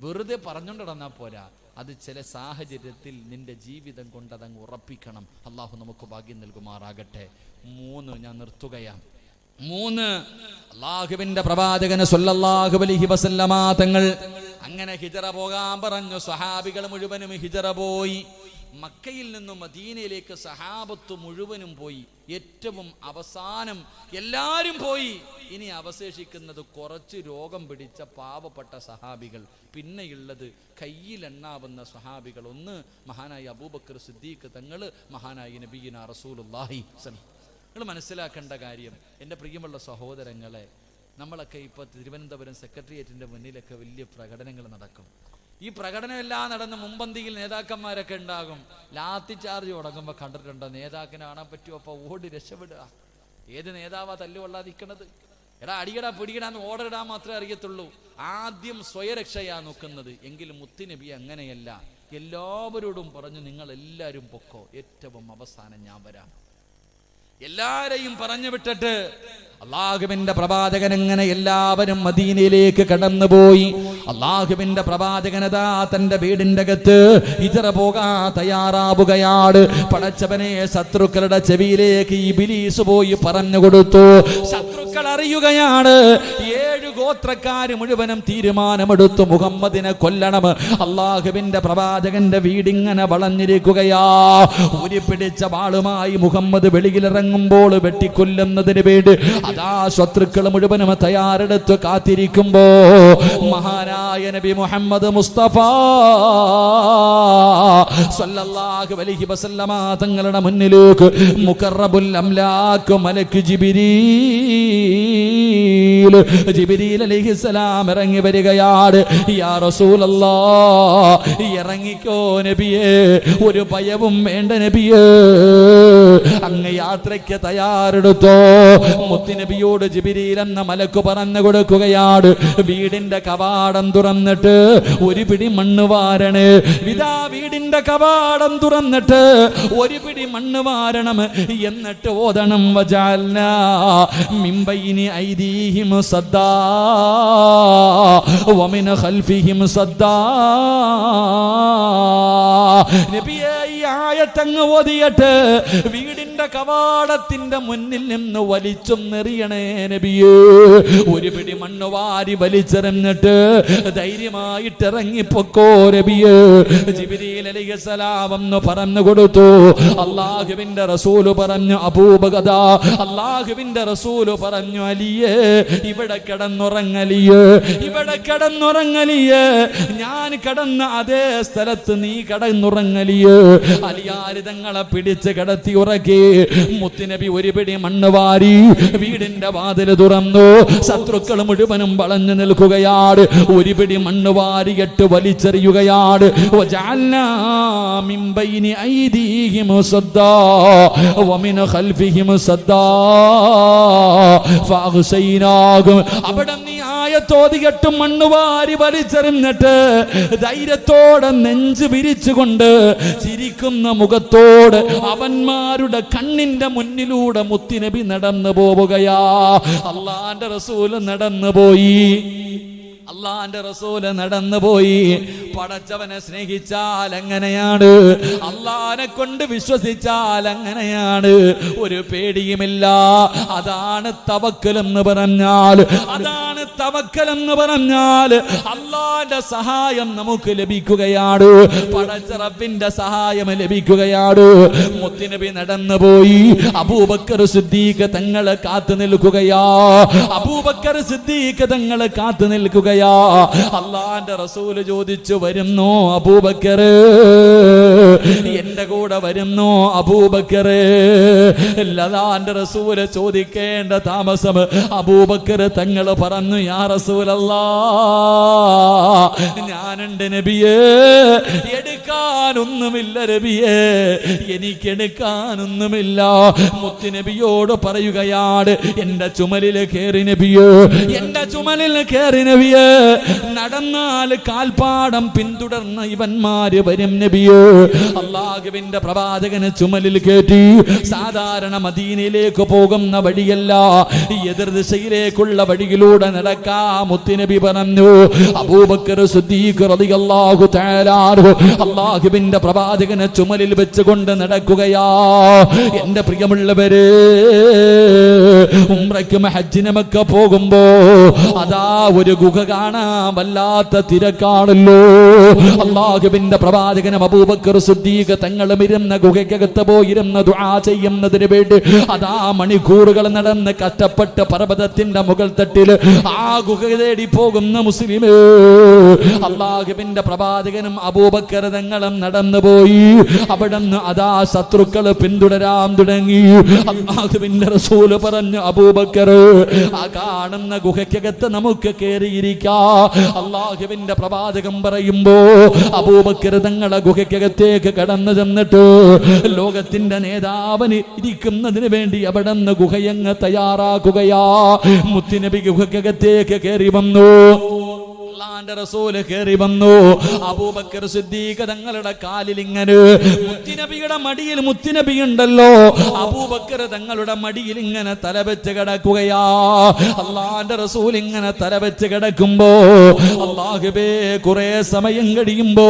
വെറുതെ പറഞ്ഞുകൊണ്ട് നടന്നാൽ പോരാ. അത് ചില സാഹചര്യത്തിൽ നിന്റെ ജീവിതം കൊണ്ട് അതങ്ങ് ഉറപ്പിക്കണം. അള്ളാഹു നമുക്ക് ഭാഗ്യം നൽകുമാറാകട്ടെ. 3 ഞാൻ നിർത്തുകയാണ്. 3 അല്ലാഹുവിന്റെ പ്രവാചകന് സ്വല്ലല്ലാഹു അലൈഹി വസല്ലമ തങ്ങൾ അങ്ങനെ ഹിജറ പോകാൻ പറഞ്ഞു. സ്വഹാബികൾ മുഴുവനും ഹിജറ പോയി. മക്കയിൽ നിന്നും മദീനയിലേക്ക് സഹാബത്ത് മുഴുവനും പോയി. ഏറ്റവും അവസാനം എല്ലാവരും പോയി. ഇനി അവശേഷിക്കുന്നത് കുറച്ച് രോഗം പിടിച്ച പാവപ്പെട്ട സഹാബികൾ. പിന്നെയുള്ളത് കയ്യിലെണ്ണാവുന്ന സഹാബികൾ. ഒന്ന് മഹാനായ അബൂബക്കർ സിദ്ദീഖ് തങ്ങൾ, മഹാനായ നബിയിന റസൂലുള്ളാഹി. നിങ്ങൾ മനസ്സിലാക്കേണ്ട കാര്യം, എൻ്റെ പ്രിയമുള്ള സഹോദരങ്ങളെ, നമ്മളൊക്കെ ഇപ്പോൾ തിരുവനന്തപുരം സെക്രട്ടേറിയറ്റിൻ്റെ മുന്നിലൊക്കെ വലിയ പ്രകടനങ്ങൾ നടക്കും. ഈ പ്രകടനമെല്ലാം നടന്ന് മുമ്പന്തിയിൽ നേതാക്കന്മാരൊക്കെ ഉണ്ടാകും. ലാത്തി ചാർജ് തുടങ്ങുമ്പോൾ കണ്ടിട്ടുണ്ടോ? നേതാക്കിനെ കാണാൻ പറ്റുമോ? അപ്പോൾ ഓടി രക്ഷപ്പെടുക. ഏത് നേതാവാ തല്ലുകൊള്ളാതിരിക്കണത്? എടാ അടിയടാ പിടിയിടാന്ന് ഓർഡർ ഇടാൻ മാത്രമേ അറിയത്തുള്ളൂ. ആദ്യം സ്വയരക്ഷയാ നോക്കുന്നത്. എങ്കിലും മുത്തുനബി അങ്ങനെയല്ല. എല്ലാവരോടും പറഞ്ഞു, നിങ്ങൾ എല്ലാവരും പൊക്കോ, ഏറ്റവും അവസാനം ഞാൻ വരാം. എല്ലാരെയും പറഞ്ഞു വിട്ടിട്ട് അള്ളാഹുവിന്റെ പ്രവാചകൻ അങ്ങനെ എല്ലാവരും മദീനയിലേക്ക് കടന്നുപോയി. അള്ളാഹുവിന്റെ പ്രവാചകനതാ തന്റെ വീടിന്റെ അകത്ത് ഹിജറ പോകാൻ തയ്യാറാവുകയാണ്. പടച്ചവനെ, ശത്രുക്കളുടെ ചെവിയിലേക്ക് ഇബ്ലീസ് പോയി പറഞ്ഞു കൊടുത്തു. ശത്രുക്കൾ അറിയുകയാണ് 7 ഗോത്രക്കാര് മുഴുവനും തീരുമാനമെടുത്തു മുഹമ്മദിനെ കൊല്ലണം. അള്ളാഹുവിന്റെ പ്രവാചകന്റെ വീടിങ്ങനെ വളഞ്ഞിരിക്കുകയാ. ഉരി പിടിച്ച വാളുമായി മുഹമ്മദ് വെളിയിലിറങ്ങുമ്പോൾ വെട്ടിക്കൊല്ലുന്നതിന് വേണ്ടി അതാ ശത്രുക്കൾ മുഴുവനും തയ്യാറെടുത്ത് കാത്തിരിക്കുമ്പോ മഹാനായ നബി മുഹമ്മദ് മുസ്തഫ സല്ലല്ലാഹു അലൈഹി വസല്ലമ തങ്ങളുടെ മുന്നിലേക്ക് മുഖറബുൽ അംലാക്ക് മലക്ക് ജിബ്രീൽ അലൈഹിസ്സലാം ഇറങ്ങി വരികയാണ്. യാ റസൂലല്ലാഹ്, ഇറങ്ങിക്കോ നബിയേ, ഒരു ഭയവും വേണ്ട നബിയേ, അങ്ങ് യാത്രയ്ക്ക് തയ്യാറെടുത്തോ. മുത്തുനബിയോട് ജിബ്രീൽ എന്ന മലക്ക് പറഞ്ഞു കൊടുക്കുകയാണ്, വീടിന്റെ കവാടം തുറന്നിട്ട് ഒരു പിടി മണ്ണ് വാരണേ. ഇതാ വീടിന്റെ കവാടം തുറന്നിട്ട് ഒരു പിടി മണ്ണ് വാരണം. എന്നിട്ട് ഓതണം വജഅൽനാ മിൻ ബൈനി ഐദീഹിം സദ്ദാ വമിൻ ഖൽഫിഹിം സദ്ദാ. നബിയേ, ഈ ആയത്തങ്ങ് ഓതിയിട്ട് വീടിന്റെ കവാടത്തിന്റെ മുന്നിൽ നിന്ന് വലിച്ചൊന്നെറിയണേ നബിയേ. ഒരു പിടി മണ്ണ് വാരി വലിച്ചെറിഞ്ഞിട്ട് ധൈര്യമായിട്ട് ഇറങ്ങിപ്പൊക്കോ നബിയേ. ജിബ്രീൽ അലൈഹിസ്സലാം എന്ന് പറഞ്ഞു കൊടുത്തു. അല്ലാഹുവിന്റെ റസൂല് പറഞ്ഞു അബൂബക്കർ, അല്ലാഹുവിന്റെ റസൂല് പറഞ്ഞു അലിയേ, ഇവിടെ കിടന്നുറങ്ങലിയേ, ഇവിടെ കിടന്നുറങ്ങലിയേ, ഞാൻ കിടന്ന അതേ സ്ഥലത്ത് നീ കിടന്നുറങ്ങലിയേ. അലിയാര് തങ്ങളെ പിടിച്ച് കിടത്തി ഉറക്കി. മുത്തുനബി ഒരു പിടി മണ്ണ് വാരി വീടിന്റെ വാതിൽ തുറന്നു. ശത്രുക്കൾ മുഴുവനും വളഞ്ഞു നിൽക്കുകയാണ്. ഒരു പിടി മണ്ണ് വാരിയിട്ട് വലിച്ചെറിയുകയാണ്. വജഅൽനാ മിൻ ബൈനി ഐദീഹിം സദ്ദാ വമിൻ ഖൽഫിഹിം സദ്ദാ ഫഅഗ്ശൈനാഹും. അവിടെ നീ ആയത്തോതിയിട്ട് മണ്ണ് വാരി വലിച്ചെറിഞ്ഞിട്ട് ധൈര്യത്തോടെ നെഞ്ച് വിരിച്ചുകൊണ്ട് ചിരിക്കുന്ന മുഖത്തോട് അവന്മാരുടെ കണ്ണിന്റെ മുന്നിലൂടെ മുത്തുനബി നടന്നു പോവുകയാ. അല്ലാഹുവിന്റെ റസൂൽ നടന്നു പോയി. അള്ളാന്റെ റസൂല് നടന്നുപോയി. പടച്ചവനെ സ്നേഹിച്ചാൽ അങ്ങനെയാണ്, അള്ളാനെ കൊണ്ട് വിശ്വസിച്ചാൽ അങ്ങനെയാണ്, ഒരു പേടിയുമില്ല. അതാണ് തവക്കൽ എന്ന് പറഞ്ഞാൽ, അതാണ് തവക്കൽ എന്ന് പറഞ്ഞാൽ അള്ളാന്റെ സഹായം നമുക്ക് ലഭിക്കുകയാണ്, പടച്ച റബ്ബിന്റെ സഹായം ലഭിക്കുകയാണ്. മുത്തുനബി നടന്നുപോയി. അബൂബക്കർ സിദ്ദീഖ് തങ്ങളെ കാത്തു നിൽക്കുകയാ. അബൂബക്കർ സിദ്ദീഖ് തങ്ങളെ കാത്തു നിൽക്കുകയാ. അള്ളാന്റെ റസൂല് ചോദിച്ചു, വരുന്നു അബൂബക്കർ, എന്റെ കൂടെ വരുന്നു അബൂബക്കർ. അള്ളാന്റെ റസൂല് ചോദിക്കേണ്ട താമസം അബൂബക്കർ തങ്ങൾ പറഞ്ഞു, യാ റസൂലല്ലാഹ്, ഞാനുണ്ട് നബിയേ, എടുക്കാനൊന്നുമില്ല നബിയേ, എനിക്കെടുക്കാനൊന്നുമില്ല. മുത്തുനബിയോട് പറയുകയാണ്, എന്റെ ചുമലിൽ കയറി നബിയേ, എന്റെ ചുമലിൽ കയറി നബിയേ. നടന്നാൽ കാൽപ്പാടം പിന്തുടർന്ന് ഇവന്മാര് വരും നബിയേ. അല്ലാഹുവിന്റെ പ്രവാചകന് ചുമലിൽ കയറ്റി. സാധാരണ മദീനയിലേക്ക് പോകുന്ന വഴിയല്ല, എതിർ ദിശയിലേക്കുള്ള വഴിയിലൂടെ നടക്കാ. മുത്തുനബി പറഞ്ഞു. അബൂബക്കർ സിദ്ദീഖ് റളിയല്ലാഹു തആല അൻഹു അല്ലാഹുവിന്റെ പ്രവാചകനെ ചുമലിൽ വെച്ചുകൊണ്ട് നടക്കുകയാ. എന്റെ പ്രിയമുള്ളവരെ, ഉംറയ്ക്കും ഹജ്ജിനുമൊക്കെ പോകുമ്പോ അതാ ഒരു ഗുഹ കാണാൻ വല്ലാത്ത തിരക്കാണല്ലോ. അല്ലാഹുവിന്റെ പ്രവാചകനും അബൂബക്കർ സിദ്ദീഖ് തങ്ങളും ഇരുന്ന ഗുഹയ്ക്കകത്ത് പോയിരുന്ന ദുആ ചെയ്യുന്നതിന് വേണ്ടി അതാ മണിക്കൂറുകൾ നടന്ന് കഷ്ടപ്പെട്ട് പർവ്വതത്തിന്റെ മുകൾ തട്ടിൽ ആ ഗുഹ തേടി പോകുന്ന മുസ്ലിമേ, അല്ലാഹുവിന്റെ പ്രവാചകനും അബൂബക്കർ തങ്ങളും നടന്നുപോയി. അവിടുന്ന് അതാ ശത്രുക്കൾ പിന്തുടരാൻ തുടങ്ങി. അല്ലാഹുവിന്റെ റസൂൽ പറഞ്ഞു, അബൂബക്കർ, ആ കാണുന്ന ഗുഹയ്ക്കകത്ത് നമുക്ക് കയറിയിരിക്കാം. അല്ലാഹുവിന്റെ പ്രവാചകൻ പറയുമ്പോ അബൂബക്കർ തങ്ങളെ ഗുഹയ്ക്കകത്തേക്ക് കടന്നു ചെന്നിട്ട് ലോകത്തിന്റെ നേതാവിന് ഇരിക്കുന്നതിന് വേണ്ടി അവിടെ നിന്ന് ഗുഹയങ്ങ് തയ്യാറാക്കുകയാ. മുത്തുനബി ഗുഹയ്ക്കകത്തേക്ക് കയറി വന്നു. അല്ലാഹുവിന്റെ റസൂല് കയറി വന്നു. അബൂബക്കർ സിദ്ദീഖ് തങ്ങളുടെ കാലിൽ ഇങ്ങനെ മുത്തുനബിയുടെ മടിയിൽ മുത്തുനബി ഉണ്ടല്ലോ, അബൂബക്കർ തങ്ങളുടെ മടിയിൽ ഇങ്ങനെ തലവെച്ച് കിടക്കുകയാ. അല്ലാഹുവിന്റെ റസൂൽ ഇങ്ങനെ തലവെച്ച് കിടക്കുമ്പോ അല്ലാഹുവേ, കുറെ സമയം കഴിയുമ്പോ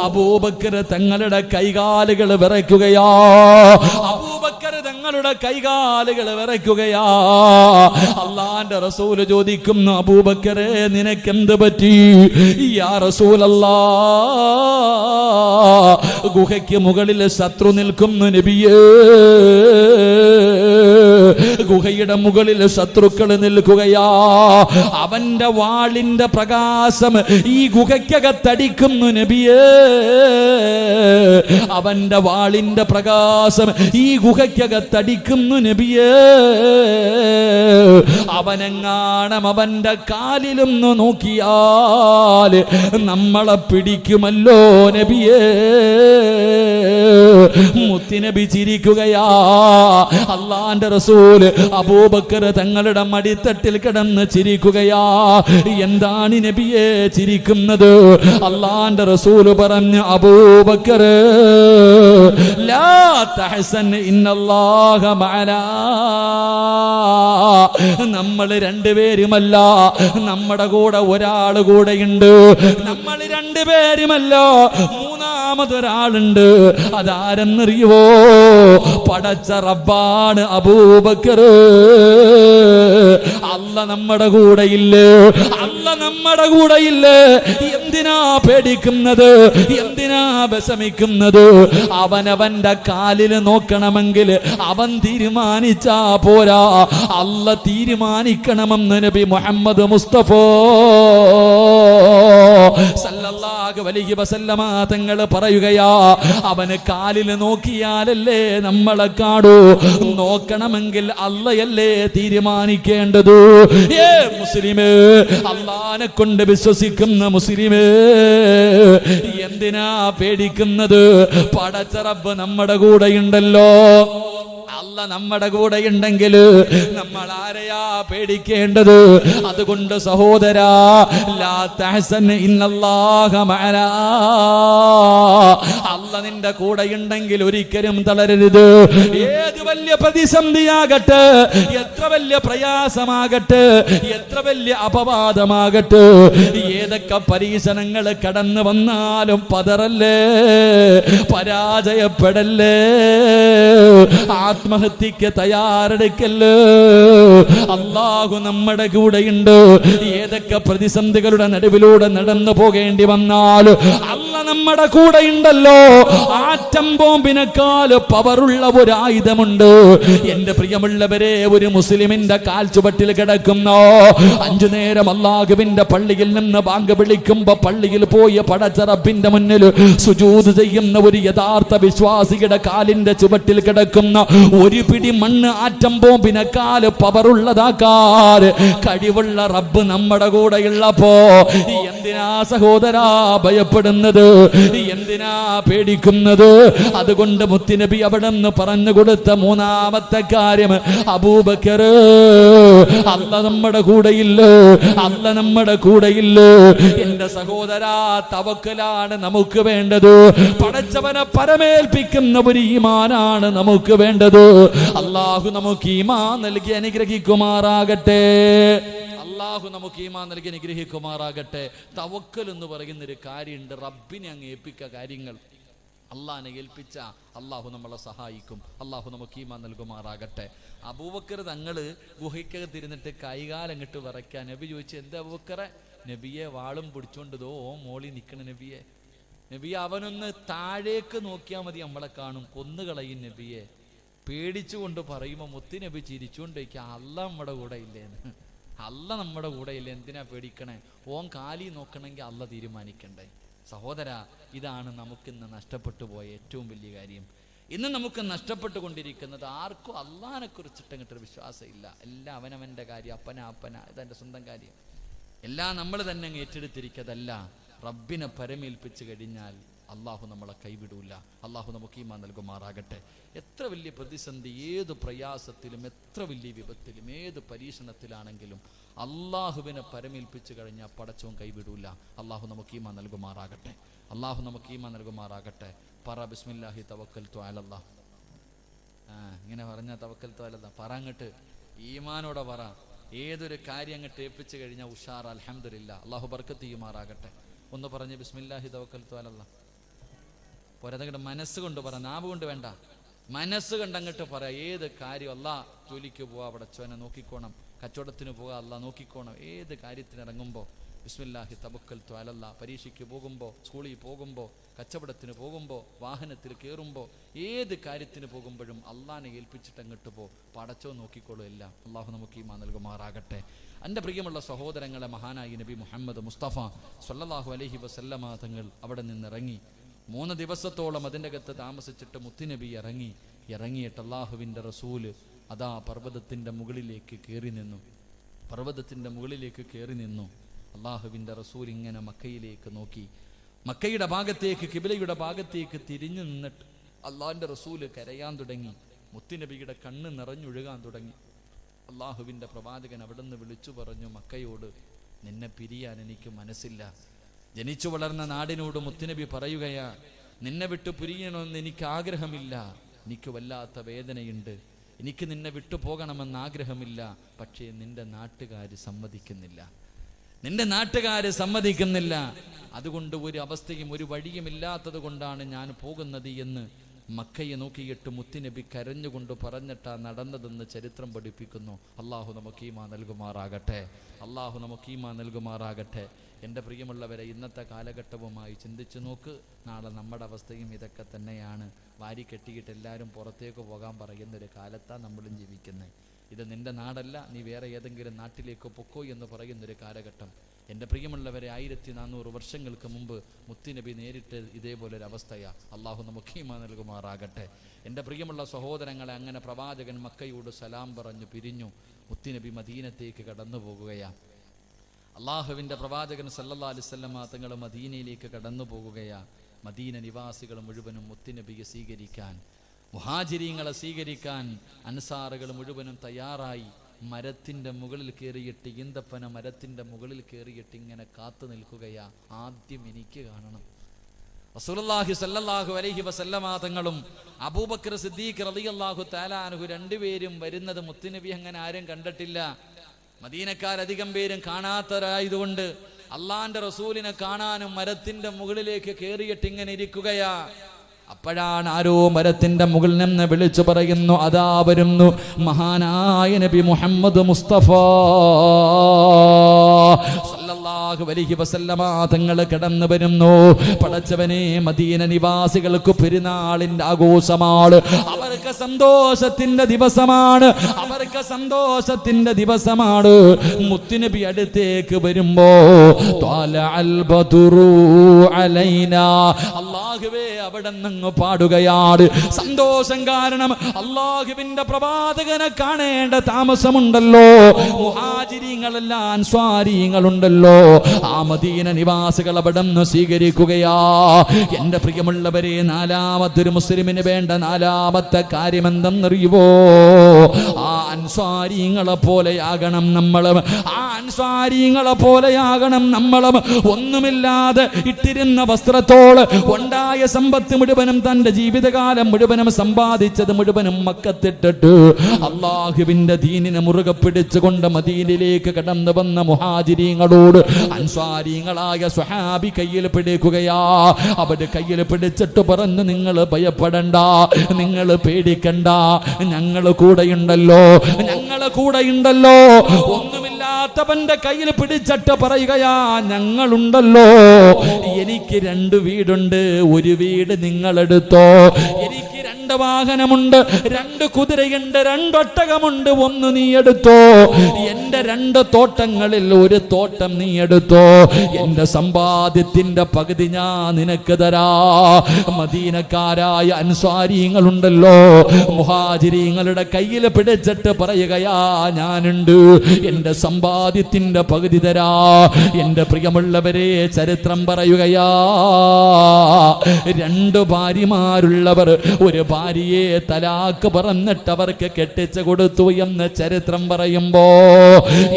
അബൂബക്കർ തങ്ങളുടെ കൈകാലുകൾ വിറയ്ക്കുകയാ. അബൂബക്കർ തങ്ങൾ തങ്ങളുടെ കൈകാലുകൾ വിറയ്ക്കുകയാ. അള്ളാന്റെ റസൂല് ചോദിക്കുന്നു, അബൂബക്കറെ നിനക്കെന്ത് പറ്റി? യാ റസൂലല്ലാഹ്, ഗുഹയ്ക്ക് മുകളിൽ ശത്രു നിൽക്കുന്നു നബിയേ. ഗുഹയുടെ മുകളിൽ ശത്രുക്കൾ നിൽക്കുകയാ. അവന്റെ വാളിന്റെ പ്രകാശം ഈ ഗുഹയ്ക്കകത്തടിക്കുന്നു നബിയേ. അവന്റെ വാളിന്റെ പ്രകാശം ഈ ഗുഹയ്ക്കകത്തടിക്കുന്നു നബിയേ. അവനെങ്ങാണം അവന്റെ കാലിലൊന്ന് നോക്കിയാൽ നമ്മളെ പിടിക്കുമല്ലോ നബിയേ. മുത്തുനബി ചിരിക്കുകയാ. അള്ളാന്റെ റസൂല് അബൂബക്കർ തങ്ങളുടെ മടിത്തട്ടിൽ കിടന്ന് ചിരിക്കുകയാ. എന്താണ് നബിയെ ചിരിക്കുന്നത്? അള്ളാന്റെ റസൂല് പറഞ്ഞു, അബൂബക്കർ ലാ തഹ്സൻ ഇന്നല്ലാഹ മഅനാ. നമ്മൾ രണ്ടുപേരുമല്ല, നമ്മുടെ കൂടെ ഒരാൾ കൂടെയുണ്ട്. നമ്മൾ രണ്ടുപേരുമല്ല, മൂന്നാമതൊരാളുണ്ട്. അതാരെന്നറിയുവോ? പടച്ച റബ്ബാണ് അബൂബക്കർ. അല്ല നമ്മുടെ കൂടെയില്ലേ? അല്ല നമ്മുടെ കൂടെയില്ലേ? എന്തിനാ പേടിക്കുന്നത്? എന്തിനാ വിഷമിക്കുന്നത്? അവനവന്റെ കാലിൽ നോക്കണമെങ്കിൽ അവൻ തീരുമാനിച്ചാ പോരാ, അല്ല തീരുമാനിക്കണമെന്ന് നബി മുഹമ്മദ് മുസ്തഫ സല്ലല്ലാഹു അലൈഹി വസല്ലമ തങ്ങൾ പറയുകയാ. അവന് കാലിൽ നോക്കിയാലല്ലേ നമ്മളെ കാണൂ. നോക്കണമെങ്കിൽ അല്ലയല്ലേ തീരുമാനിക്കേണ്ടത്? മുസ്ലിമേ, അള്ളാനെ കൊണ്ട് വിശ്വസിക്കുന്ന മുസ്ലിമേ, എന്തിനാ പേടിക്കുന്നത്? പടച്ച റബ്ബ് നമ്മുടെ കൂടെയുണ്ടല്ലോ. അല്ല നമ്മുടെ കൂടെ ഉണ്ടെങ്കിൽ നമ്മൾ ആരെയാ പേടിക്കേണ്ടത്? അതുകൊണ്ട് സഹോദരാ, ലാ തഹ്സൻ ഇന്നല്ലാഹ മഅനാ. അല്ല നിന്റെ കൂടെ ഉണ്ടെങ്കിൽ ഒരിക്കലും തളരരുത്. ഏത് വലിയ പ്രതിസന്ധിയാകട്ടെ, എത്ര വലിയ പ്രയാസമാകട്ടെ, എത്ര വലിയ അപവാദമാകട്ടെ, ഏതൊക്കെ പരീക്ഷണങ്ങൾ കടന്നു വന്നാലും പതറല്ലേ, പരാജയപ്പെടല്ലേ, ആത്മഹത്യക്ക് തയ്യാറെടുക്കല്ലേ. അല്ലാഹു നമ്മുടെ കൂടെയുണ്ട്. ഏതൊക്കെ പ്രതിസന്ധികളുടെ നടുവിലൂടെ നടന്നു പോകേണ്ടി വന്നാൽ അല്ല നമ്മുടെ കൂടെയുണ്ടല്ലോ. ആറ്റം ബോംബിനേക്കാൾ പവറുള്ള ഒരു ആയുധമുണ്ട്. എന്റെ പ്രിയമുള്ളവരെ, ഒരു മുസ്ലിമിന്റെ കാൽ ചുവട്ടിൽ കിടക്കുന്നോ 5 നേരം അല്ലാഹുവിന്റെ പള്ളിയിൽ നിന്ന് ബാങ്ക് വിളിക്കുമ്പോ പള്ളിയിൽ പോയി പടച്ച റബ്ബിന്റെ മുന്നിൽ സുജൂദ് ചെയ്യുന്ന ഒരു യഥാർത്ഥ വിശ്വാസിയുടെ കാലിന്റെ ചുവട്ടിൽ കിടക്കുന്ന ഒരു പിടി മണ്ണ് ആറ്റം ബോംബിനേക്കാൾ പവറുള്ളതാക്കാൻ കഴിവുള്ള റബ്ബ് നമ്മുടെ കൂടെയുള്ളപ്പോ എന്തിനാ സഹോദരാ ഭയപ്പെടുന്നത്? എന്തിനാ പേടിക്കുന്നത്? അതുകൊണ്ട് മുത്തുനബി അവിടെ നിന്ന് പറഞ്ഞു കൊടുത്ത മൂന്നാമത്തെ കാര്യം, അബൂബക്കർ, അല്ല നമ്മുടെ കൂടെയില്ല, അല്ല നമ്മുടെ കൂടെയില്ല. എന്റെ സഹോദരാ, തവക്കലാണ് നമുക്ക് വേണ്ടത്. പടച്ചവനെ പരമേൽപ്പിക്കുന്ന ഒരു ഈമാനാണ് നമുക്ക് വേണ്ടത്. അല്ലാഹു നമുക്ക് ഈമാൻ നൽകി അനുഗ്രഹിക്കുമാറാകട്ടെ. അല്ലാഹു നമുക്ക് ഈമാൻ നൽകി അനുഗ്രഹിക്കുമാറാകട്ടെ. തവക്കൽ എന്ന് പറയുന്ന ഒരു കാര്യമുണ്ട്. റബ്ബിനെ അങ്ങ് ഏൽപ്പിക്കുക കാര്യങ്ങൾ. അള്ളാഹിനെ ഏൽപ്പിച്ച അള്ളാഹു നമ്മളെ സഹായിക്കും. അള്ളാഹു നമുക്ക് ഈമാൻ നൽകുമാറാകട്ടെ. അബൂബക്കർ തങ്ങള് ഗുഹയ്ക്കകത്തിരുന്നിട്ട് കൈകാലങ്ങിട്ട് വിറയ്ക്കാൻ നബി ചോദിച്ചു, എന്താ അബൂബക്കറെ? നബിയെ വാളും പിടിച്ചോണ്ട് ദോ മോളി നിൽക്കണ നബിയെ. നബിയെ അവനൊന്ന് താഴേക്ക് നോക്കിയാൽ മതി, നമ്മളെ കാണും, കൊന്നുകളയും നബിയെ. പേടിച്ചുകൊണ്ട് പറയുമ്പോൾ മുത്തി നബി ചിരിച്ചുകൊണ്ടിരിക്കുക, അല്ല നമ്മുടെ കൂടെ ഇല്ലേന്ന്. അല്ല നമ്മുടെ കൂടെ ഇല്ല, എന്തിനാ പേടിക്കണേ? ഓൻ കാലി നോക്കണമെങ്കിൽ അല്ല തീരുമാനിക്കണ്ടേ? സഹോദര, ഇതാണ് നമുക്കിന്ന് നഷ്ടപ്പെട്ടു പോയ ഏറ്റവും വലിയ കാര്യം. ഇന്ന് നമുക്ക് നഷ്ടപ്പെട്ടുകൊണ്ടിരിക്കുന്നത് ആർക്കും അള്ളാഹിനെ കുറിച്ചിട്ട് അങ്ങോട്ടൊരു വിശ്വാസം ഇല്ല. എല്ലാം അവനവൻ്റെ കാര്യം, അപ്പന ഇതെൻ്റെ സ്വന്തം കാര്യം, എല്ലാം നമ്മൾ തന്നെ അങ്ങ് ഏറ്റെടുത്തിരിക്കതല്ല. റബ്ബിനെ പരമേൽപ്പിച്ച് കഴിഞ്ഞാൽ അള്ളാഹു നമ്മളെ കൈവിടൂല. അള്ളാഹു നമുക്ക് ഈമാൻ നൽകുമാറാകട്ടെ. എത്ര വലിയ പ്രതിസന്ധി, ഏത് പ്രയാസത്തിലും, എത്ര വലിയ വിപത്തിലും, ഏത് പരീക്ഷണത്തിലാണെങ്കിലും അള്ളാഹുവിനെ പരമേൽപ്പിച്ച് കഴിഞ്ഞാൽ പടച്ചോൻ കൈവിടൂല. അള്ളാഹു നമുക്ക് ഈമാൻ നൽകുമാറാകട്ടെ. അള്ളാഹു നമുക്ക് ഈമാൻ നൽകുമാറാകട്ടെ. പറ ബിസ്മില്ലാഹി തവക്കൽതു അലല്ലാഹ്. ഇങ്ങനെ പറഞ്ഞാൽ തവക്കൽതു അലല്ലാഹ് പറ, അങ്ങോട്ട് ഈമാനോടെ പറ. ഏതൊരു കാര്യം അങ്ങോട്ട് ഏൽപ്പിച്ച് കഴിഞ്ഞാൽ ഉഷാർ, അൽഹംദുലില്ലാ. അള്ളാഹു ബർക്കത്ത് ചെയ്യുമാറാകട്ടെ. ഒന്ന് പറഞ്ഞ് ബിസ്മില്ലാഹി തവക്കൽതു അലല്ലാഹ്. പോരാതങ്ങടെ മനസ്സുകൊണ്ട് പറ, നാവ് കൊണ്ട് വേണ്ട. മനസ്സ് കണ്ടങ്ങട്ട് പറയാം. ഏത് കാര്യം അല്ലാ, ജോലിക്ക് പോവാ പടച്ചവനെ നോക്കിക്കോണം, കച്ചവടത്തിന് പോകാം അല്ലാ നോക്കിക്കോണം. ഏത് കാര്യത്തിന് ഇറങ്ങുമ്പോൾ ബിസ്മില്ലാഹി തവക്കൽതു അലല്ലാ, പരീക്ഷയ്ക്ക് പോകുമ്പോൾ, സ്കൂളിൽ പോകുമ്പോൾ, കച്ചവടത്തിന് പോകുമ്പോൾ, വാഹനത്തിൽ കയറുമ്പോൾ, ഏത് കാര്യത്തിന് പോകുമ്പോഴും അള്ളാനെ ഏൽപ്പിച്ചിട്ട് അങ്ങോട്ട് പോ, പടച്ചോ നോക്കിക്കോളൂ എല്ലാം. അള്ളാഹു നമുക്ക് ഈമാൻ നൽകുമാറാകട്ടെ. എൻ്റെ പ്രിയമുള്ള സഹോദരങ്ങളെ, മഹാനായി നബി മുഹമ്മദ് മുസ്തഫ സ്വല്ലല്ലാഹു അലൈഹി വസല്ലമ തങ്ങൾ അവിടെ നിന്നിറങ്ങി. 3 ദിവസത്തോളം അതിൻ്റെ അകത്ത് താമസിച്ചിട്ട് മുത്തുനബി ഇറങ്ങിയിട്ട് അള്ളാഹുവിൻ്റെ റസൂല് അതാ പർവ്വതത്തിൻ്റെ മുകളിലേക്ക് കയറി നിന്നു. അള്ളാഹുവിൻ്റെ റസൂൽ ഇങ്ങനെ മക്കയിലേക്ക് നോക്കി. മക്കയുടെ ഭാഗത്തേക്ക്, കിബിലയുടെ ഭാഗത്തേക്ക് തിരിഞ്ഞു നിന്നിട്ട് അള്ളാഹിൻ്റെ റസൂല് കരയാൻ തുടങ്ങി. മുത്തുനബിയുടെ കണ്ണ് നിറഞ്ഞൊഴുകാൻ തുടങ്ങി. അള്ളാഹുവിൻ്റെ പ്രവാചകൻ അവിടെ നിന്ന് വിളിച്ചു പറഞ്ഞു മക്കയോട്, നിന്നെ പിരിയാൻ എനിക്ക് മനസ്സില്ല. ജനിച്ചു വളർന്ന നാടിനോട് മുത്തുനബി പറയുകയാ, നിന്നെ വിട്ടു പിരിയണമെന്ന് എനിക്ക് ആഗ്രഹമില്ല, എനിക്ക് വല്ലാത്ത വേദനയുണ്ട്, എനിക്ക് നിന്നെ വിട്ടു പോകണമെന്ന് ആഗ്രഹമില്ല. പക്ഷേ നിന്റെ നാട്ടുകാര് സമ്മതിക്കുന്നില്ല. അതുകൊണ്ട് ഒരു അവസ്ഥയും ഒരു വഴിയും ഇല്ലാത്തത് കൊണ്ടാണ് ഞാൻ പോകുന്നത് എന്ന് മക്കയെ നോക്കിയിട്ട് മുത്തുനബി കരഞ്ഞുകൊണ്ട് പറഞ്ഞിട്ടാ നടന്നതെന്ന് ചരിത്രം പഠിപ്പിക്കുന്നു. അള്ളാഹു നമുക്ക് ഈമാൻ നൽകുമാറാകട്ടെ. എൻ്റെ പ്രിയമുള്ളവരെ, ഇന്നത്തെ കാലഘട്ടവുമായി ചിന്തിച്ചു നോക്ക്. നാളെ നമ്മുടെ അവസ്ഥയും ഇതൊക്കെ തന്നെയാണ്. വാരി കെട്ടിയിട്ട് എല്ലാവരും പുറത്തേക്ക് പോകാൻ പറയുന്നൊരു കാലത്താണ് നമ്മളും ജീവിക്കുന്നത്. ഇത് നിന്റെ നാടല്ല, നീ വേറെ ഏതെങ്കിലും നാട്ടിലേക്ക് പൊക്കോ എന്ന് പറയുന്നൊരു കാലഘട്ടം. എൻ്റെ പ്രിയമുള്ളവരെ, 1400 വർഷങ്ങൾക്ക് മുമ്പ് മുത്തുനബി നേരിട്ട് ഇതേപോലൊരവസ്ഥയാ. അള്ളാഹു നമുക്ക് ഈമാൻ നൽകുമാറാകട്ടെ. എൻ്റെ പ്രിയമുള്ള സഹോദരങ്ങളെ, അങ്ങനെ പ്രവാചകൻ മക്കയോട് സലാം പറഞ്ഞു പിരിഞ്ഞു. മുത്തുനബി മദീനത്തേക്ക് കടന്നു പോകുകയാണ്. അള്ളാഹുവിൻ്റെ പ്രവാചകൻ സല്ലല്ലാഹു അലൈഹി വസല്ലമ തങ്ങൾ മദീനയിലേക്ക് കടന്നു പോകുകയാണ്. മദീന നിവാസികൾ മുഴുവനും മുത്തുനബിയെ സ്വീകരിക്കാൻ, മുഹാജിരീങ്ങളെ സ്വീകരിക്കാൻ അൻസാറുകൾ മുഴുവനും തയ്യാറായി. മരത്തിൻ്റെ മുകളിൽ കയറിയിട്ട്, ഈന്തപ്പന മരത്തിൻ്റെ മുകളിൽ കയറിയിട്ട് ഇങ്ങനെ കാത്തു നിൽക്കുകയാ. ആദ്യം എനിക്ക് കാണണം. റസൂലുള്ളാഹി സ്വല്ലല്ലാഹു അലൈഹി വസല്ലമ തങ്ങളും അബൂബക്കർ സിദ്ദീഖ് റളിയല്ലാഹു തആല അൻഹു രണ്ടുപേരും വരുന്നത് മുത്തുനബി അങ്ങനെ ആരും കണ്ടിട്ടില്ല. മദീനക്കാരധികം പേരും കാണാത്തവരായതുകൊണ്ട് അള്ളാന്റെ റസൂലിനെ കാണാനും മരത്തിന്റെ മുകളിലേക്ക് കയറിയിട്ട് ഇങ്ങനെ ഇരിക്കുകയാ. അപ്പോഴാണ് ആരോ മരത്തിന്റെ മുകളിൽ നിന്ന് വിളിച്ചു പറയുന്നു, അതാ വരുന്നു മഹാനായ നബി മുഹമ്മദ് മുസ്തഫ സല്ലല്ലാഹു അലൈഹി വസല്ലമ തങ്ങൾ കടന്നു വരുന്നു. പടച്ചവനെ, മദീന നിവാസികൾക്ക് പെരുന്നാളിന്റെ ആഘോഷമാണ്, അവർക്ക് സന്തോഷത്തിന്റെ ദിവസമാണ്. മുത്തുനബി അടുത്തേക്ക് വരുമ്പോ അല്ലാഹുവേ അവിടെ നിന്ന് പാടുകയാണ്. സന്തോഷം കാരണം അല്ലാഹുവിന്റെ പ്രവാചകനെ കാണേണ്ട താമസമുണ്ടല്ലോ. മുഹാജിരീങ്ങളെല്ലാം അൻസ്വാരികളുണ്ടല്ലോ. ആ മദീന നിവാസികൾ അവിടെ നിന്ന് സ്വീകരിക്കുകയാ. എന്റെ പ്രിയമുള്ളവരെ, നാലാമത്തൊരു മുസ്ലിമിന് വേണ്ട നാലാമത്തെ കാര്യം എന്തെന്നറിയുവോ? ആ അൻസ്വാരികളെ പോലെയാകണം നമ്മളും. ഒന്നുമില്ലാതെ ഇട്ടിരുന്ന വസ്ത്രത്തോട് ഉണ്ടായ സമ്പത്ത് മുഴുവനും, തന്റെ ജീവിതകാലം മുഴുവനും സമ്പാദിച്ചത് മുഴുവനും മക്കത്തിട്ടിട്ട് അള്ളാഹുവിന്റെ ദീനിനെ മുറുകെ പിടിച്ചുകൊണ്ട് മദീനയിലേക്ക് കടന്നു വന്ന മുഹാജിരീങ്ങളോട് അൻസ്വാരികളായ സ്വഹാബി കയ്യിൽ പിടിക്കുകയാ. അവര് കയ്യിൽ പിടിച്ചിട്ട് പറഞ്ഞു, നിങ്ങൾ ഭയപ്പെടണ്ട, നിങ്ങൾ പേടിക്കണ്ട, ഞങ്ങൾ കൂടെയുണ്ടല്ലോ. ഒന്നുമില്ലാത്തവന്റെ കയ്യിൽ പിടിച്ചിട്ട് പറയുകയാ, ഞങ്ങളുണ്ടല്ലോ. എനിക്ക് 2 വീടുണ്ട്, ഒരു വീട് നിങ്ങളെടുത്തോ. എനിക്ക് 2 വാഹനമുണ്ട്, 2 കുതിരയുണ്ട്, 2 ഒട്ടകമുണ്ട്, 1 നീ എടുത്തോ. എന്റെ 2 തോട്ടങ്ങളിൽ 1 തോട്ടം നീ എടുത്തോ. എന്റെ സമ്പാദ്യത്തിന്റെ പകുതി ഞാൻ നിനക്ക് തരാ. മദീനക്കാരായ അൻസ്വാരികളുണ്ടല്ലോ, മുഹാജിരീങ്ങളുടെ കയ്യിൽ പിടിച്ചിട്ട് പറയുകയാ, ഞാനുണ്ട്, എന്റെ സമ്പാദ്യത്തിന്റെ പകുതി തരാ. എന്റെ പ്രിയമുള്ളവരെ, ചരിത്രം പറയുകയാ, 2 ഭാര്യമാരുള്ളവർ ഒരു ഭാര്യയെ തലാക്ക് പറഞ്ഞിട്ട് അവർക്ക് കെട്ടിച്ചു കൊടുത്തു എന്ന് ചരിത്രം പറയുമ്പോ,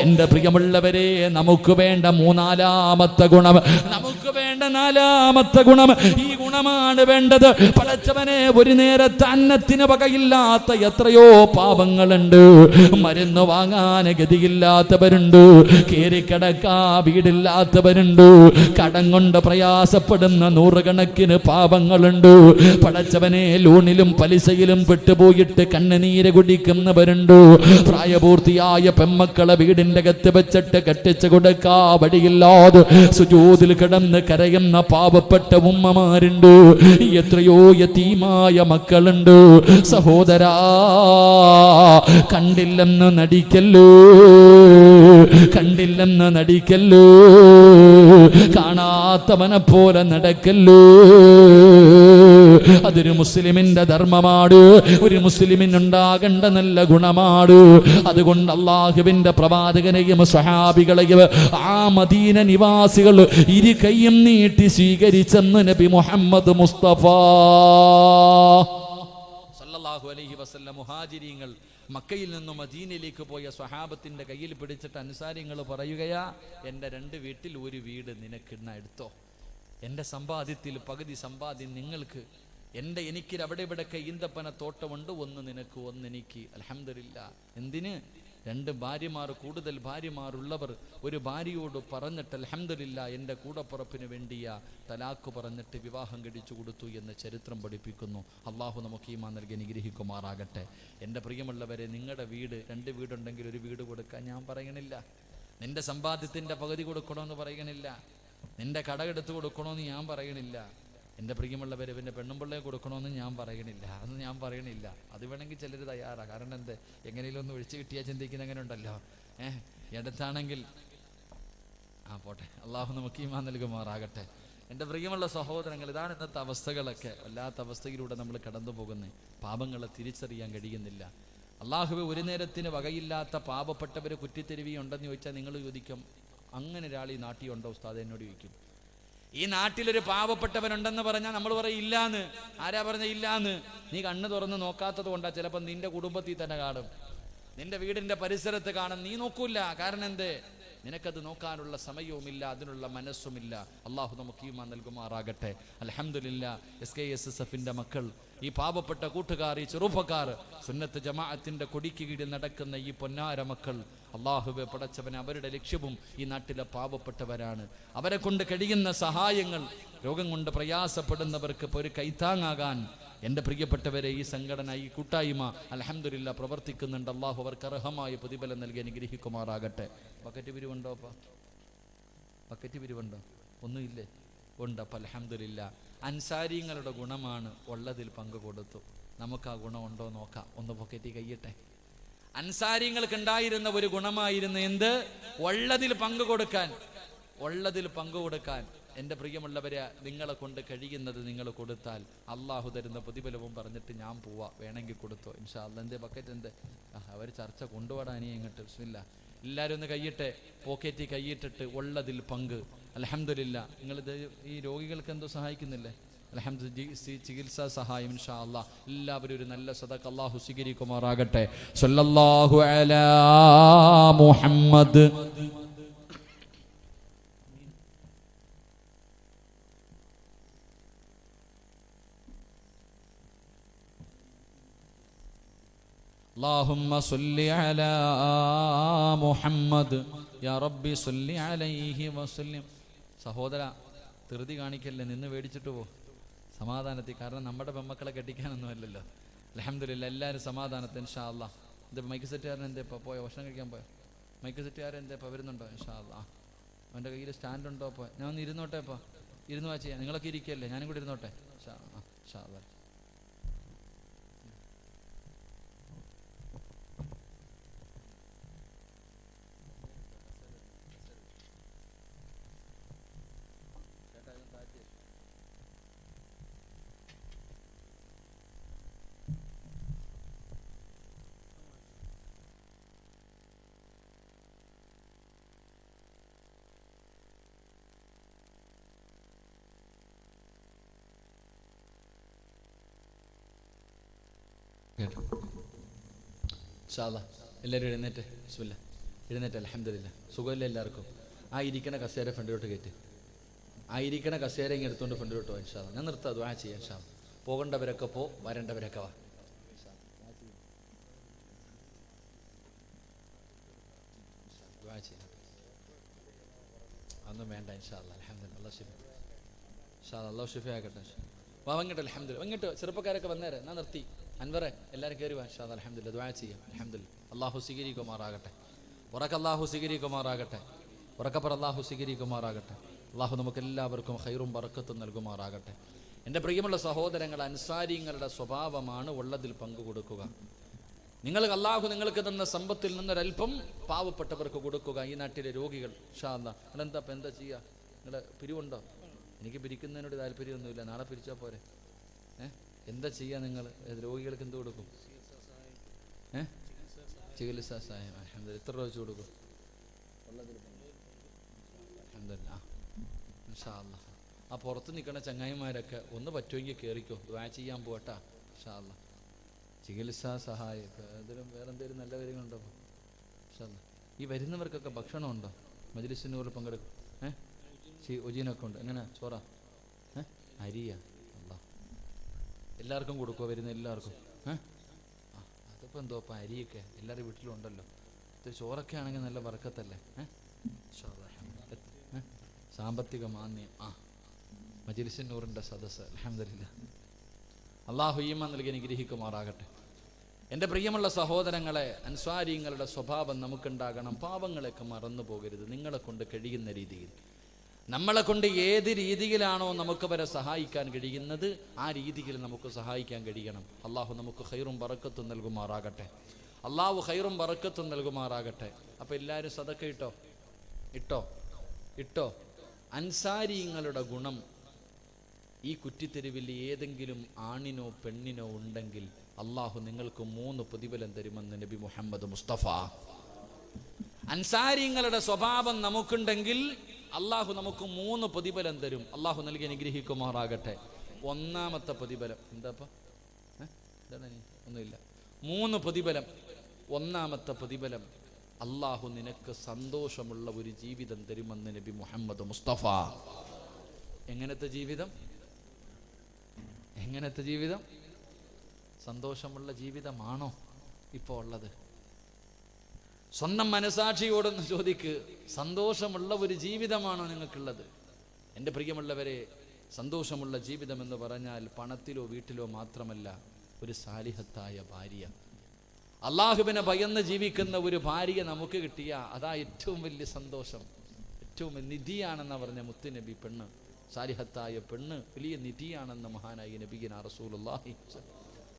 എന്റെ പ്രിയമുള്ളവരെ, നമുക്ക് വേണ്ട നാലാമത്തെ ഗുണം ഈ ഗുണമാണ് വേണ്ടത്. പടച്ചവനെ, ഒരു നേരത്തെ അന്നത്തിന് വകയില്ലാത്ത എത്രയോ പാപങ്ങളുണ്ട്. മരുന്ന് വാങ്ങാൻ ഗതിയില്ലാത്തവരുണ്ട്, കേറിക്കിടക്കാ വീടില്ലാത്തവരുണ്ട്, കടം കൊണ്ട് പ്രയാസപ്പെടുന്ന 100 കണക്കിന് പാപങ്ങളുണ്ട്. പടച്ചവനെ, ലോണിലും പലിശയിലും പെട്ടുപോയിട്ട് കണ്ണുനീര് കുടിക്കുന്നവരുണ്ട്. പ്രായപൂർത്തിയായ പെമ്മക്കളെ വീടിന്റെ അകത്ത് വെച്ചിട്ട് കെട്ടിച്ചു കൊടുക്കാ വഴിയില്ലാതെ സുജൂദിൽ കിടന്ന് കരയുന്ന പാവപ്പെട്ട ഉമ്മമാരുണ്ട്. എത്രയോ യതീമായ മക്കളുണ്ട്. സഹോദരാ, കണ്ടില്ലെന്ന് നടിക്കല്ലോ, കണ്ടില്ലെന്ന് നടിക്കല്ലോ, കാണാത്തവനെ പോലെ നടക്കല്ലോ. അതൊരു മുസ്ലിമിന്റെ ധർമ്മമാണ്, ഒരു മുസ്ലിമിനുണ്ടാകേണ്ട നല്ല ഗുണമാണ്. അതുകൊണ്ട് അള്ളാഹുവിന്റെ പ്രവാചകനെയും സ്വഹാബികളെയും ആ മദീന നിവാസികൾ ഇരു കൈയും നീട്ടി സ്വീകരിച്ചെന്ന് നബി മുഹമ്മദ് മുസ്തഫ സല്ലല്ലാഹു അലൈഹി വസല്ലം. മുഹാജിരീങ്ങൾ മക്കയിൽ നിന്നും മദീനയിലേക്ക് പോയ സ്വഹാബത്തിന്റെ കയ്യിൽ പിടിച്ചിട്ട് അൻസാരിങ്ങൾ പറയുകയാ, എൻ്റെ 2 വീട്ടിൽ ഒരു വീട് നിനക്കിണ്ണ എടുത്തോ, എൻ്റെ സമ്പാദ്യത്തിൽ പകുതി സമ്പാദ്യം നിങ്ങൾക്ക്, എനിക്ക് അവിടെ ഇവിടെയൊക്കെ ഈന്തപ്പന തോട്ടമുണ്ട്, ഒന്ന് നിനക്ക് ഒന്ന് എനിക്ക്. അൽഹംദുലില്ലാ. എന്തിന്? 2 ഭാര്യമാർ, കൂടുതൽ ഭാര്യമാരുള്ളവർ ഒരു ഭാര്യയോട് പറഞ്ഞിട്ട് അൽഹംദുലില്ലാ എൻ്റെ കൂടപ്പുറപ്പിന് വേണ്ടിയാ തലാക്ക് പറഞ്ഞിട്ട് വിവാഹം കഴിച്ചു കൊടുത്തു എന്ന് ചരിത്രം പഠിപ്പിക്കുന്നു. അള്ളാഹു നമുക്ക് ഈമാൻ നൽകി അനുഗ്രഹിക്കുമാറാകട്ടെ. എൻ്റെ പ്രിയമുള്ളവരെ, നിങ്ങളുടെ വീട് 2 വീടുണ്ടെങ്കിൽ ഒരു വീട് കൊടുക്കാൻ ഞാൻ പറയണില്ല. നിന്റെ സമ്പാദ്യത്തിൻ്റെ പകുതി കൊടുക്കണമെന്ന് പറയണില്ല. നിന്റെ കടമെടുത്ത് കൊടുക്കണമെന്ന് ഞാൻ പറയണില്ല. എൻ്റെ പ്രിയമുള്ളവരെ, പിന്നെ പെണ്ണുമ്പിള്ളയെ കൊടുക്കണമെന്ന് ഞാൻ പറയണില്ല. അതൊന്നും ഞാൻ പറയണില്ല. അത് വേണമെങ്കിൽ ചിലർ തയ്യാറാണ്. കാരണം എന്ത്, എങ്ങനെയും ഒന്ന് ഒഴിച്ചു കിട്ടിയാൽ ചിന്തിക്കുന്ന അങ്ങനെ ഉണ്ടല്ലോ. എടുത്താണെങ്കിൽ പോട്ടെ. അള്ളാഹു നമുക്ക് ഈമാൻ നൽകുമാറാകട്ടെ. എൻ്റെ പ്രിയമുള്ള സഹോദരങ്ങൾ, ഇതാണ് ഇന്നത്തെ അവസ്ഥകളൊക്കെ. വല്ലാത്ത അവസ്ഥയിലൂടെ നമ്മൾ കടന്നു പോകുന്നത്. പാപങ്ങളെ തിരിച്ചറിയാൻ കഴിയുന്നില്ല. അള്ളാഹുവെ, ഒരു നേരത്തിന് വകയില്ലാത്ത പാവപ്പെട്ടവർ കുറ്റിത്തെരുവിയുണ്ടെന്ന് ചോദിച്ചാൽ നിങ്ങൾ ചോദിക്കും, അങ്ങനെ ഒരാൾ ഈ നാട്ടിലുണ്ടോ ഉസ്താദ്? എന്നോട് ചോദിക്കും. ഈ നാട്ടിലൊരു പാവപ്പെട്ടവനുണ്ടെന്ന് പറഞ്ഞാൽ നമ്മൾ പറയും ഇല്ലാന്ന്. ആരാ പറഞ്ഞ ഇല്ലാന്ന്? നീ കണ്ണ് തുറന്ന് നോക്കാത്തത് കൊണ്ടാ. ചിലപ്പോൾ നിന്റെ കുടുംബത്തിൽ തന്നെ കാണും, നിന്റെ വീടിന്റെ പരിസരത്ത് കാണും. നീ നോക്കൂല. കാരണം എന്ത്? നിനക്കത് നോക്കാനുള്ള സമയവുമില്ല, അതിനുള്ള മനസ്സുമില്ല. അള്ളാഹു നമുക്ക് ഈമാൻ നൽകുമാറാകട്ടെ. അൽഹംദുലില്ലാ, SKSSFന്റെ മക്കൾ, ഈ പാവപ്പെട്ട കൂട്ടുകാർ, ഈ ചെറുപ്പക്കാർ, സുന്നത്ത് ജമാഅത്തിന്റെ കൊടിക്ക് കീഴിൽ നടക്കുന്ന ഈ പൊന്നാര മക്കൾ, അള്ളാഹുവെ പടച്ചവൻ, അവരുടെ ലക്ഷ്യവും ഈ നാട്ടിലെ പാവപ്പെട്ടവരാണ്. അവരെ കൊണ്ട് കഴിയുന്ന സഹായങ്ങൾ, രോഗം കൊണ്ട് പ്രയാസപ്പെടുന്നവർക്ക് ഒരു കൈത്താങ്ങാകാൻ എൻ്റെ പ്രിയപ്പെട്ടവരെ ഈ സംഘടന, ഈ കൂട്ടായ്മ അൽഹംദുലില്ലാ പ്രവർത്തിക്കുന്നുണ്ട്. അള്ളാഹു അവർക്ക് അർഹമായ പ്രതിഫലം നൽകി അനുഗ്രഹിക്കുമാറാകട്ടെ. ബക്കറ്റ് പിരിവുണ്ടോ? ബക്കറ്റ് പിരിവുണ്ടോ? ഒന്നുമില്ലേ? ഉണ്ട്. അപ്പം അൽഹംദുലില്ലാ, അൻസാരിങ്ങളുടെ ഗുണമാണ് ഉള്ളതിൽ പങ്കു കൊടുത്തു. നമുക്ക് ആ ഗുണമുണ്ടോ നോക്കാം. ഒന്ന് പൊക്കറ്റി കയ്യട്ടെ. അൻസാരിങ്ങൾക്ക് ഉണ്ടായിരുന്ന ഒരു ഗുണമായിരുന്നു എന്ത്? ഉള്ളതിൽ പങ്കു കൊടുക്കാൻ. ഉള്ളതിൽ പങ്കു കൊടുക്കാൻ. എൻ്റെ പ്രിയമുള്ളവരെ, നിങ്ങളെ കൊണ്ട് കഴിയുന്നത് നിങ്ങൾ കൊടുത്താൽ അള്ളാഹു തരുന്ന പ്രതിഫലവും പറഞ്ഞിട്ട് ഞാൻ പോവാ, വേണമെങ്കിൽ കൊടുത്തോ ഇൻഷാ അല്ലാഹ്. എന്തേ ബക്കറ്റ് എന്ത്? അവർ ചർച്ച കൊണ്ടുപോടാനി ഇങ്ങോട്ട്. ബിസ്മില്ലാ. എല്ലാവരും ഒന്ന് കയ്യിട്ട്, പോക്കറ്റിൽ കൈയിട്ടിട്ട് ഉള്ളതിൽ പങ്ക്. അൽഹംദുലില്ലാ. നിങ്ങളിത് ഈ രോഗികൾക്ക് എന്തോ സഹായിക്കുന്നില്ലേ? അൽഹംദുലില്ലാ, ചികിത്സാ സഹായം ഇൻഷാ അല്ലാഹ്. എല്ലാവരും ഒരു നല്ല സദഖ അല്ലാഹു സ്വീകരിക്കുമാറാകട്ടെ. സല്ലല്ലാഹു അലാ മുഹമ്മദ്. اللهم صل على محمد يا ربي صل عليه وسلم. സഹോദര, ധൃതി കാണിക്കല്ലേ, നിന്ന് മേടിച്ചിട്ട് പോ സമാധാനത്തിൽ. കാരണം നമ്മുടെ പെമ്മക്കളെ കെട്ടിക്കാനൊന്നും അല്ലല്ലോ. അൽഹംദുലില്ലാ, എല്ലാവരും സമാധാനത്തിൽ ഇൻഷാ അല്ലാഹ്. എന്താ മൈക്ക് സെറ്റുകാരൻ എന്താ ഇപ്പോൾ പോയോ? ഭക്ഷണം കഴിക്കാൻ പോയോ? മൈക്ക് സെറ്റുകാരൻ എന്താ ഇപ്പോൾ വരുന്നുണ്ടോ? ഇൻഷാ അല്ലാഹ്. അവൻ്റെ കയ്യിൽ സ്റ്റാൻഡ് ഉണ്ടോ? അപ്പോൾ ഞാൻ ഒന്ന് ഇരുന്നോട്ടെ. ഇപ്പോൾ ഇരുന്ന് വാച്ച് ചെയ്യാം. നിങ്ങളൊക്കെ ഇരിക്കല്ലേ, ഞാനും കൂടി ഇരുന്നോട്ടെ. ഇൻഷാ അല്ലാഹ്. എല്ലാവരും എഴുന്നേറ്റ്. ബിസ്മില്ലാ. എഴുന്നേറ്റ്. അൽഹംദുലില്ലാ. സുഖമില്ല എല്ലാവർക്കും? ആ ഇരിക്കണ കസേര ഫ്രണ്ടിലോട്ട് കയറ്റി. ആ ഇരിക്കണ കസേര ഇങ്ങനെ എടുത്തുകൊണ്ട് ഫ്രണ്ടിലോട്ട് പോകാൻ. ഇൻഷാ അല്ലാഹ്. ഞാൻ നിർത്താം. ദുആ ചെയ്യാം. ഇൻഷാ അല്ലാഹ്. പോകേണ്ടവരൊക്കെ പോ, വരേണ്ടവരൊക്കെ വാ. ദുആ ചെയ്യാം. അതൊന്നും വേണ്ട. ഇൻഷാ അല്ലാഹ്. അൽഹംദുലില്ലാ. അല്ലാഹു ശിഫ. ഇൻഷാ അല്ലാഹ്. അല്ലാഹു ശിഫ ആക്കട്ടെ. വാങ്ങട്ടെ അൽഹംദുലില്ലാ. ഇങ്ങോട്ട് ചെറുപ്പക്കാരൊക്കെ വന്നേരെ, ഞാൻ നിർത്തി. അൻവറെ എല്ലാവരും കയറി വാ. ഇൻഷാ അല്ലാഹ് അൽഹംദുലില്ലാ ദുആ ചെയ്യാം. അൽഹംദുലില്ലാ. അല്ലാഹു സ്വീകരിക്കുമാറാകട്ടെ. അല്ലാഹു സ്വീകരിക്കുമാറാകട്ടെ. അല്ലാഹു സ്വീകരിക്കുമാറാകട്ടെ. അല്ലാഹു നമുക്ക് എല്ലാവർക്കും ഖൈറും ബറക്കത്തും നൽകുമാറാകട്ടെ. എൻ്റെ പ്രിയമുള്ള സഹോദരങ്ങൾ, അൻസാരിങ്ങളുടെ സ്വഭാവമാണ് ഉള്ളതിൽ പങ്കു കൊടുക്കുക. അല്ലാഹു നിങ്ങൾക്ക് തന്ന സമ്പത്തിൽ നിന്നൊരൽപ്പം പാവപ്പെട്ടവർക്ക് കൊടുക്കുക. ഈ നാട്ടിലെ രോഗികൾ ഇൻഷാ അല്ലാഹ്. നിങ്ങളെന്താ ഇപ്പം എന്താ ചെയ്യുക? നിങ്ങളുടെ പിരിവുണ്ടോ? എനിക്ക് പിരിക്കുന്നതിനോട് താല്പര്യമൊന്നുമില്ല, നാളെ പിരിച്ചാൽ പോരെ. എന്താ ചെയ്യുക? നിങ്ങൾ രോഗികൾക്ക് എന്ത് കൊടുക്കും? ചികിത്സാ സഹായം. അൽഹംദുലില്ലാ. എത്ര രൂപ വെച്ച് കൊടുക്കും? അൽഹംദുലില്ലാ. ഇൻഷാ അല്ലാഹ്. ആ പുറത്ത് നിൽക്കുന്ന ചങ്ങായിമാരൊക്കെ ഒന്ന് പറ്റുമെങ്കിൽ കയറിക്കോ, ദുആ ചെയ്യാൻ പോട്ടാ. ഇൻഷാ അല്ലാഹ്. ചികിത്സാ സഹായം ഇതിലും വേറെ എന്തെങ്കിലും നല്ല കാര്യങ്ങളുണ്ടോ? ഇൻഷാ അല്ലാഹ്. ഈ വരുന്നവർക്കൊക്കെ ഭക്ഷണമുണ്ടോ? മജ്ലിസിനോട് പങ്കെടുക്കും. ഒജീനൊക്കെ ഉണ്ട്. എങ്ങനെ ചോറാ? അരിയാ? അല്ലാഹ്. എല്ലാവർക്കും കൊടുക്കുമോ? വരുന്ന എല്ലാവർക്കും? അതിപ്പോൾ എന്തോ അപ്പം അരിയൊക്കെ എല്ലാവരുടെ വീട്ടിലും ഉണ്ടല്ലോ. ഇത് ചോറൊക്കെ ആണെങ്കിൽ നല്ല ബർക്കത്തല്ലേ? സാമ്പത്തിക മാന്യം. മജ്ലിസിൻ നൂറിൻ്റെ സദസ്സ്. അൽഹംദുലില്ലാ. അല്ലാഹു ഈമാൻ നൽകി അനുഗ്രഹിക്കുമാറാകട്ടെ. എൻ്റെ പ്രിയമുള്ള സഹോദരങ്ങളെ, അൻസ്വാരിങ്ങളുടെ സ്വഭാവം നമുക്കുണ്ടാകണം. പാവങ്ങളെയൊക്കെ മറന്നു പോകരുത്. നിങ്ങളെ കൊണ്ട് കഴിയുന്ന രീതിയിൽ, നമ്മളെ കൊണ്ട് ഏത് രീതിയിലാണോ നമുക്ക് അവരെ സഹായിക്കാൻ കഴിയുന്നത് ആ രീതിയിൽ നമുക്ക് സഹായിക്കാൻ കഴിയണം. അള്ളാഹു നമുക്ക് ഖൈറും ബറക്കത്തും നൽകുമാറാകട്ടെ. അള്ളാഹു ഖൈറും ബറക്കത്തും നൽകുമാറാകട്ടെ. അപ്പോൾ എല്ലാവരും സദക്ക ഇട്ടോ. അൻസാരിങ്ങളുടെ ഗുണം ഈ കുറ്റിത്തെരുവിൽ ഏതെങ്കിലും ആണിനോ പെണ്ണിനോ ഉണ്ടെങ്കിൽ അള്ളാഹു നിങ്ങൾക്ക് 3 പ്രതിഫലം തരുമെന്ന് നബി മുഹമ്മദ് മുസ്തഫ. അൻസാരിങ്ങളുടെ സ്വഭാവം നമുക്കുണ്ടെങ്കിൽ അള്ളാഹു നമുക്ക് 3 പ്രതിഫലം തരും. അള്ളാഹു നൽകി അനുഗ്രഹിക്കുമാറാകട്ടെ. ഒന്നാമത്തെ പ്രതിഫലം എന്താ? ഒന്നുമില്ല. 3 പ്രതിഫലം. ഒന്നാമത്തെ പ്രതിഫലം, അള്ളാഹു നിനക്ക് സന്തോഷമുള്ള ഒരു ജീവിതം തരുമെന്ന് നബി മുഹമ്മദ് മുസ്തഫ. എങ്ങനത്തെ ജീവിതം? സന്തോഷമുള്ള ജീവിതമാണോ ഇപ്പോൾ ഉള്ളത്? സ്വന്തം മനസാക്ഷിയോടൊന്ന് ചോദിക്ക്, സന്തോഷമുള്ള ഒരു ജീവിതമാണോ നിങ്ങൾക്കുള്ളത്? എൻ്റെ പ്രിയമുള്ളവരെ, സന്തോഷമുള്ള ജീവിതം എന്ന് പറഞ്ഞാൽ പണത്തിലോ വീട്ടിലോ മാത്രമല്ല, ഒരു സാലിഹത്തായ ഭാര്യ, അള്ളാഹുവിനെ ഭയന്ന് ജീവിക്കുന്ന ഒരു ഭാര്യ നമുക്ക് കിട്ടിയ അതാ ഏറ്റവും വലിയ സന്തോഷം, ഏറ്റവും നിധിയാണെന്ന് പറഞ്ഞ മുത്തുനബി. പെണ്ണ്, സാലിഹത്തായ പെണ്ണ് വലിയ നിധിയാണെന്ന് മഹാനായ നബിയിന റസൂലുള്ളാഹി.